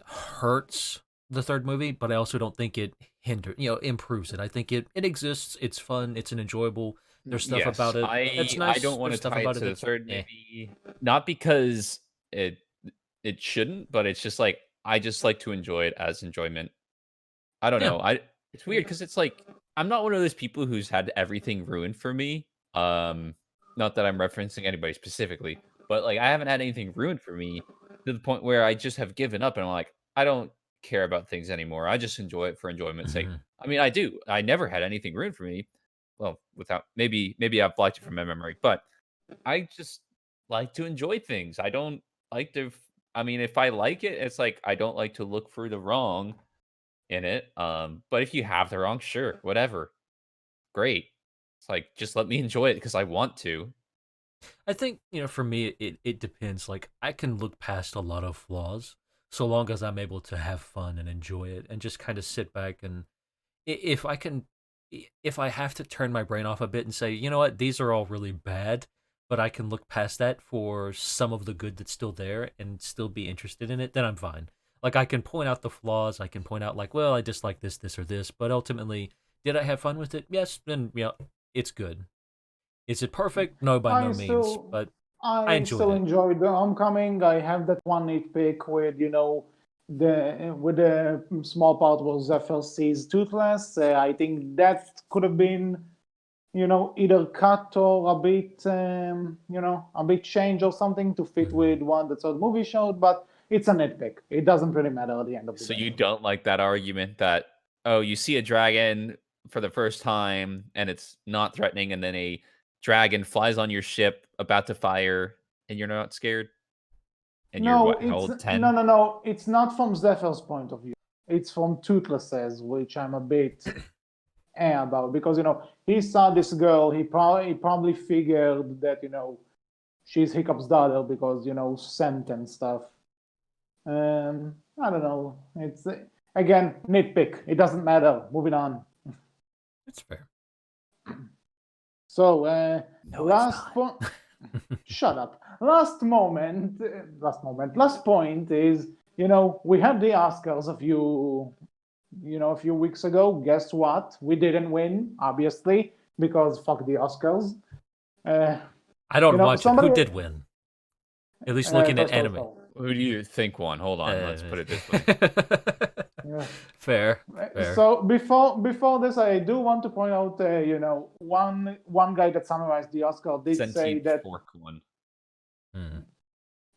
hurts the third movie, but I also don't think it improves it. I think it exists. It's fun. It's an enjoyable. There's stuff Yes, about it that's I nice. don't want There's to stuff tie it about it to the that's third eh. movie, not because it shouldn't, but it's just like I just like to enjoy it as enjoyment. I don't Yeah. know. It's weird because it's like I'm not one of those people who's had everything ruined for me. Not that I'm referencing anybody specifically, but like I haven't had anything ruined for me to the point where I just have given up and I'm like, I don't care about things anymore. I just enjoy it for enjoyment's sake. Mm-hmm. I mean, I do. I never had anything ruined for me. Well, without maybe I've blocked it from my memory, but I just like to enjoy things. I don't like to. I mean, if I like it, it's like I don't like to look for the wrong in it. But if you have the wrong, sure, whatever, great. It's like just let me enjoy it because I want to. I think, for me, it depends. Like, I can look past a lot of flaws so long as I'm able to have fun and enjoy it and just kind of sit back and if I can, if I have to turn my brain off a bit and say, you know what, these are all really bad, but I can look past that for some of the good that's still there and still be interested in it, then I'm fine. Like, I can point out the flaws. I can point out, like, well, I dislike this, or this, but ultimately, did I have fun with it? Yes, then, it's good. Is it perfect? No, by I no means, still, but I I enjoyed still it. enjoyed the Homecoming. I have that one nitpick with the small part where Zephyr sees Toothless. I think that could have been either cut or a bit change or something to fit with what the third movie showed. But it's a nitpick. It doesn't really matter at the end of the So day. you don't like that argument that oh, you see a dragon for the first time and it's not threatening, and then a dragon flies on your ship about to fire, and you're not scared, and you're No, what? How it's old? no, 10? no, no. It's not from Zephyr's point of view. It's from Toothless's, which I'm a bit about because he saw this girl. He probably figured that she's Hiccup's daughter because scent and stuff. I don't know. It's again nitpick. It doesn't matter. Moving on. It's fair. So No, it's not. shut up. Last point is we had the Oscars a few weeks ago. Guess what? We didn't win, obviously, because fuck the Oscars. I don't watch it. Who Somebody did win? At least looking Toy at Story anime. 4. Who do you think won? Hold on, let's put it this way. Yeah. Fair. So before this, I do want to point out, one guy that summarized the Oscar did say Sentient that. Fork won.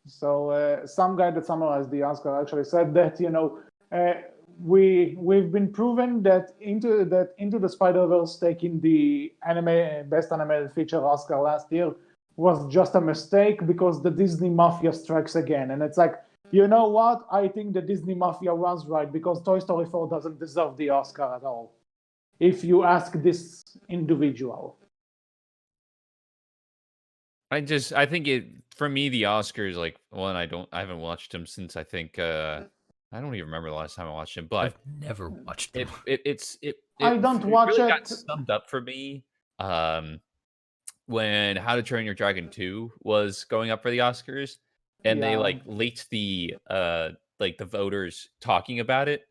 So some guy that summarized the Oscar actually said that we've been proven that Into the Spider-Verse taking the best animated feature Oscar last year was just a mistake because the Disney Mafia strikes again, and it's like, you know what? I think the Disney Mafia was right because Toy Story 4 doesn't deserve the Oscar at all. If you ask this individual. I think for me the Oscars like one I haven't watched them since I think I don't even remember the last time I watched him, but I've never watched them. I don't it watch really it. got summed up for me when How to Train Your Dragon 2 was going up for the Oscars and they like leaked the voters talking about it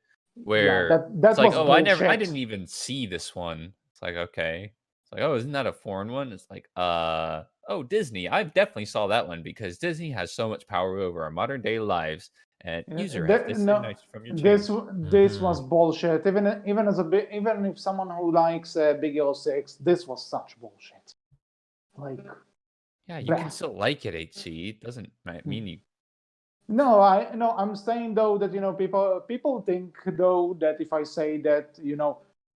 where that it's like, was "Oh, I bullshit. didn't even see this one." It's like, "Okay." It's like, "Oh, isn't that a foreign one?" It's like, oh, Disney. I definitely saw that one because Disney has so much power over our modern day lives." And user has No, disconnected from your channel. this was bullshit. Even if someone who likes Big Hero 6, this was such bullshit. Like, yeah, you can still like it, HC. It doesn't mean you. No, I'm saying though that people think though that if I say that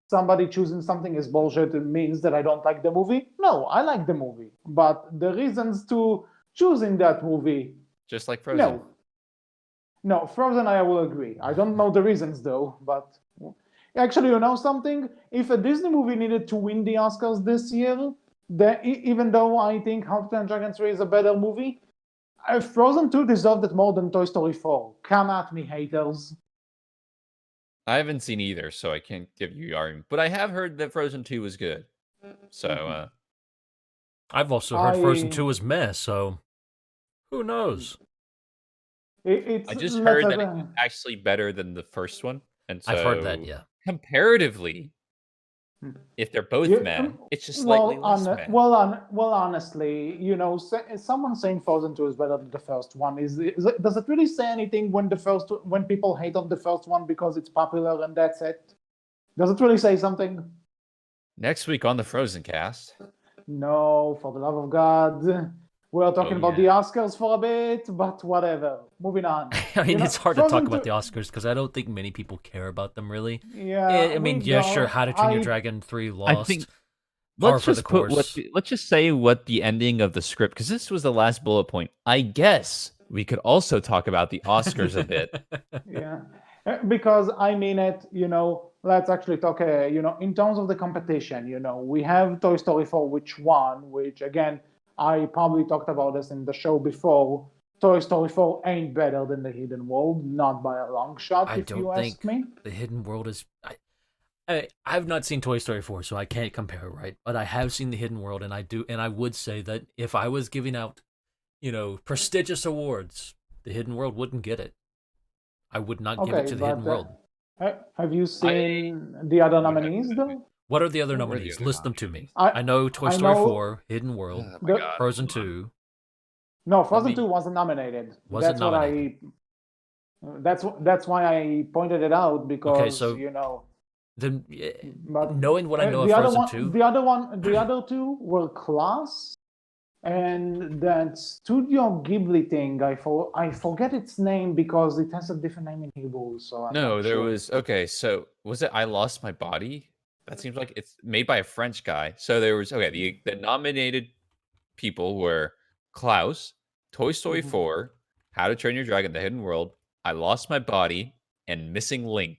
somebody choosing something is bullshit, it means that I don't like the movie. No, I like the movie, but the reasons to choosing that movie, Just like Frozen. No, Frozen, I will agree. I don't know the reasons though, but actually, something? If a Disney movie needed to win the Oscars this year, even though I think How to Train Your Dragon 3 is a better movie, Frozen 2 deserved it more than Toy Story 4. Come at me, haters. I haven't seen either, so I can't give you argument. But I have heard that Frozen 2 was good. So, I've also heard Frozen 2 is meh, so who knows? I just heard that it was actually better than the first one. And so I've heard that, yeah. comparatively, if they're both meh, it's just slightly less meh. Well, honestly, someone saying Frozen 2 is better than the first one. Does it really say anything when people hate on the first one because it's popular and that's it? Does it really say something? Next week on the Frozen cast. No, for the love of God. We are talking about the Oscars for a bit, but whatever. Moving on. I mean, it's hard to talk about the Oscars because I don't think many people care about them, really. Yeah, I mean, sure, How to Train Your Dragon 3 lost. I think, let's just say what the ending of the script, because this was the last bullet point. I guess we could also talk about the Oscars a bit. Yeah, because I mean it, let's actually talk, in terms of the competition, we have Toy Story 4, which again, I probably talked about this in the show before. Toy Story 4 ain't better than The Hidden World, not by a long shot, if you ask me. The Hidden World is... I've not seen Toy Story 4, so I can't compare, right? But I have seen The Hidden World, and I would say that if I was giving out, prestigious awards, The Hidden World wouldn't get it. I would not give it to The Hidden World. Have you seen the other nominees, though? What are the other nominees? List them to me. I know Toy Story 4, Hidden World, Frozen 2. No, Frozen 2 wasn't nominated. Wasn't nominated. That's why I pointed it out, because, Then, knowing what I know of Frozen 2... The other two were Klaus, and that Studio Ghibli thing, I forget its name because it has a different name in Hebrew. So so was it I Lost My Body? That seems like it's made by a French guy. So there was the nominated people were Klaus, Toy Story 4, How to Train Your Dragon: The Hidden World, I Lost My Body, and Missing Link.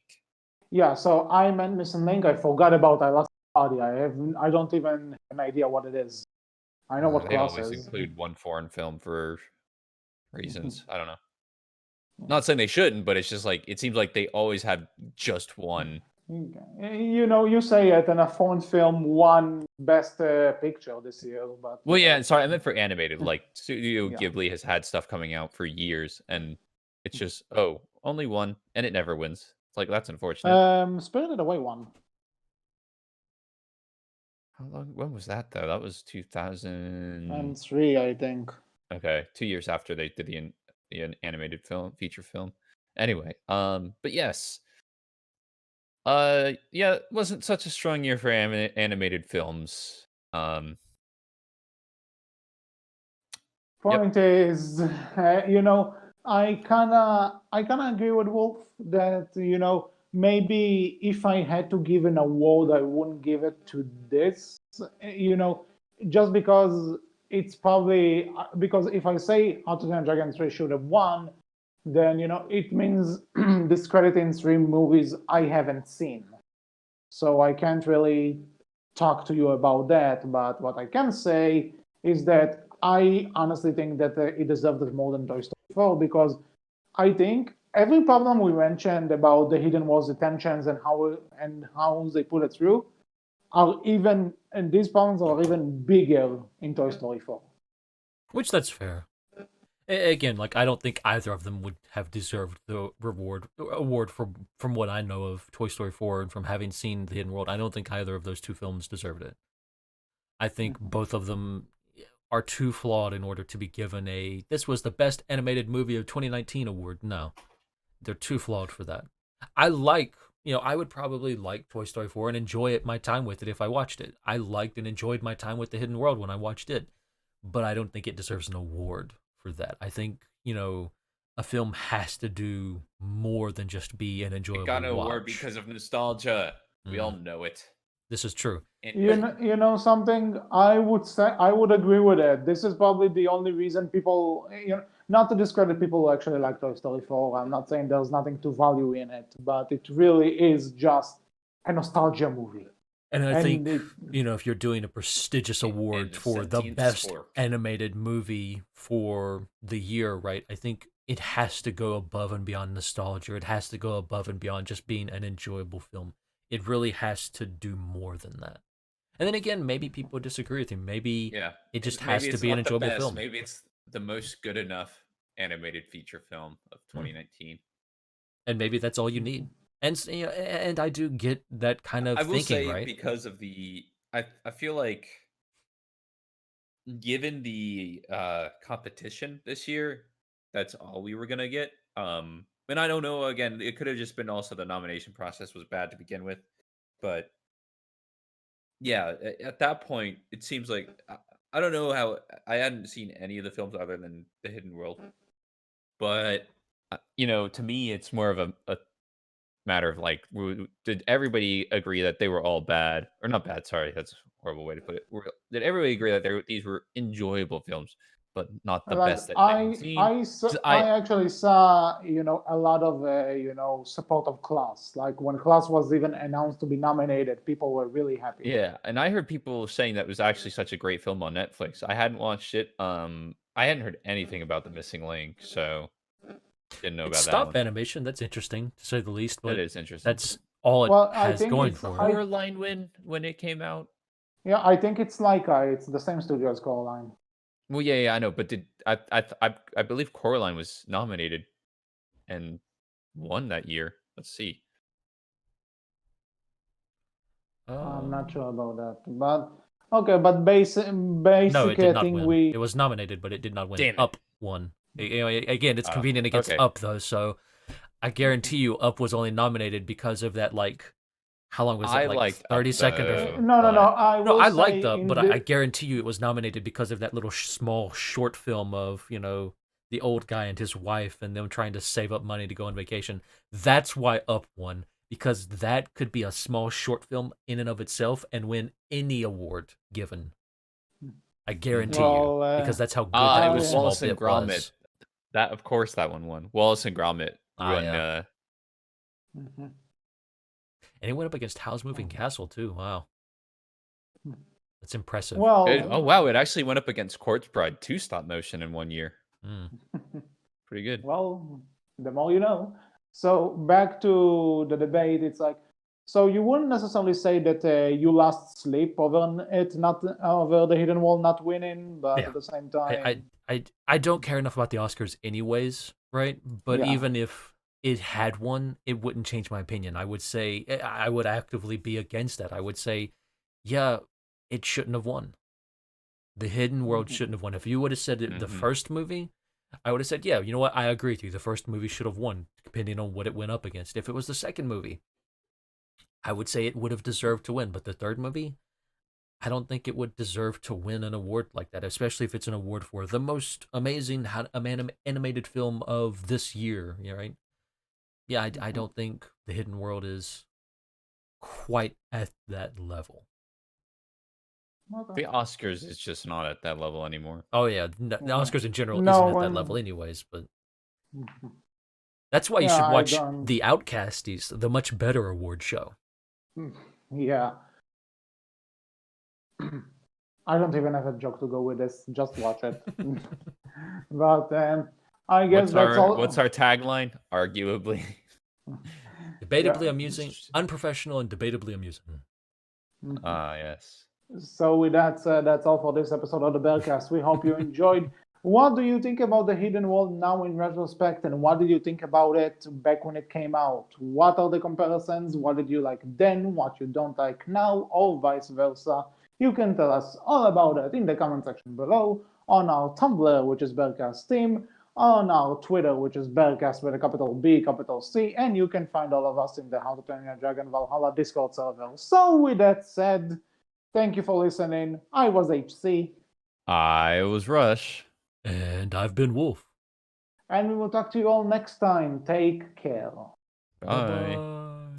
Yeah, so I meant Missing Link. I forgot about I Lost My Body. I don't even have an idea what it is. I know what Klaus is. They always include one foreign film for reasons. I don't know. Not saying they shouldn't, but it's just like, it seems like they always have just one. You say it, and a foreign film won Best Picture this year. But well, yeah, sorry, I meant for animated. Like, Studio Ghibli has had stuff coming out for years, and it's just, only one, and it never wins. It's like, that's unfortunate. Spirited Away won. How long? When was that, though? That was 2003, I think. Okay, 2 years after they did the animated feature film. Anyway, but yes. Yeah, it wasn't such a strong year for animated films. Point is, I kinda agree with Wolf that, maybe if I had to give an award, I wouldn't give it to this, just because it's probably, because if I say How to Train a Dragon 3 should have won, then, it means discrediting 3 movies I haven't seen. So I can't really talk to you about that, but what I can say is that I honestly think that it deserved it more than Toy Story 4, because I think every problem we mentioned about the Hidden World's attentions and how they put it through and these problems are even bigger in Toy Story 4. Which, that's fair. Again, I don't think either of them would have deserved the award from what I know of Toy Story 4 and from having seen The Hidden World. I don't think either of those two films deserved it. I think both of them are too flawed in order to be given this was the best animated movie of 2019 award. No, they're too flawed for that. I would probably like Toy Story 4 and enjoy my time with it if I watched it. I liked and enjoyed my time with The Hidden World when I watched it, but I don't think it deserves an award for that. I think, a film has to do more than just be an enjoyable watch. It got an award because of nostalgia. We all know it. This is true. You know something? I would agree with it. This is probably the only reason people, not to discredit people who actually like Toy Story 4. I'm not saying there's nothing to value in it, but it really is just a nostalgia movie. And I think, if you're doing a prestigious award for the best animated movie for the year, right, I think it has to go above and beyond nostalgia. It has to go above and beyond just being an enjoyable film. It really has to do more than that. And then again, maybe people disagree with you. Maybe it just has to be an enjoyable film. Maybe it's the most good enough animated feature film of 2019. And maybe that's all you need. And I do get that kind of I will thinking, say right? because of I feel like given the competition this year, that's all we were gonna get. And I don't know. Again, it could have just been also the nomination process was bad to begin with, but yeah, at that point, it seems like I don't know how I hadn't seen any of the films other than The Hidden World, but to me, it's more of a matter of like, did everybody agree that they were all bad or not bad? Sorry, that's a horrible way to put it. Did everybody agree that these were enjoyable films, but not the Like best that they had seen? I actually saw a lot of support of Class. Like when Class was even announced to be nominated, people were really happy with Yeah, it. and I heard people saying that it was actually such a great film on Netflix. I hadn't watched it. I hadn't heard anything about The Missing Link, so didn't know It's about that stop one. animation. That's interesting to say the least, That but is interesting. that's all it Well, I has think going it's for it. Coraline win when it came out? yeah, I think it's Laika. It's the same studio as Coraline. Well, yeah, I know, but did I believe Coraline was nominated and won that year. Let's see. I'm not Um, sure about that, but okay. But no, it basically, did I not think win. we It was nominated, but it did not win. Damn it. Up won. Again, it's competing against Okay. Up though, so I guarantee you, Up was only nominated because of that. Like, how long was it? I Like liked 30-second or though, no. but I no? will I say liked Up, in but I the guarantee you, it was nominated because of that little small short film of the old guy and his wife and them trying to save up money to go on vacation. That's why Up won, because that could be a small short film in and of itself and win any award given. I guarantee you, because that's how good that it little was yeah. small Wallace and bit Gromit. was. That of course that one won. Wallace and Gromit won. Yeah. Mhm. And it went up against Howl's Moving Castle too. Wow, that's impressive. Oh wow! It actually went up against Corpse Bride 2 stop motion in 1 year. Mm. Pretty good. Well, the more you know. So back to the debate, it's like, so you wouldn't necessarily say that you lost sleep over it, not over the Hidden Wall not winning, but Yeah. at the same time, I don't care enough about the Oscars anyways, right? But Yeah. even if it had won, it wouldn't change my opinion. I would say I would actively be against that. I would say, yeah, it shouldn't have won. The Hidden World shouldn't have won. If you would have said it, the first movie, I would have said, yeah, you know what? I agree with you. The first movie should have won, depending on what it went up against. If it was the second movie, I would say it would have deserved to win. But the third movie, I don't think it would deserve to win an award like that, especially if it's an award for the most amazing animated film of this year. Right? Yeah, I don't think The Hidden World is quite at that level. The Oscars is just not at that level anymore. Oh yeah, the Oscars in general No, isn't at that when- level, anyways. But that's why you Yeah, should I watch don't- The Outcasties, the much better award show. Yeah. I don't even have a joke to go with this. Just watch it. But I guess that's all. What's our tagline? Arguably. Debatably Yeah. amusing, unprofessional, and debatably amusing. Yes. So with that said, that's all for this episode of the Berkcast. We hope you enjoyed. What do you think about the Hidden World now in retrospect, and what did you think about it back when it came out? What are the comparisons? What did you like then? What you don't like now, or vice versa? You can tell us all about it in the comment section below, on our Tumblr, which is Berkcast Team, on our Twitter, which is Berkcast with a capital B, capital C, and you can find all of us in the How to Train Your Dragon Valhalla Discord server. So with that said, thank you for listening. I was HC. I was Rush. And I've been Wolf. And we will talk to you all next time. Take care. Bye.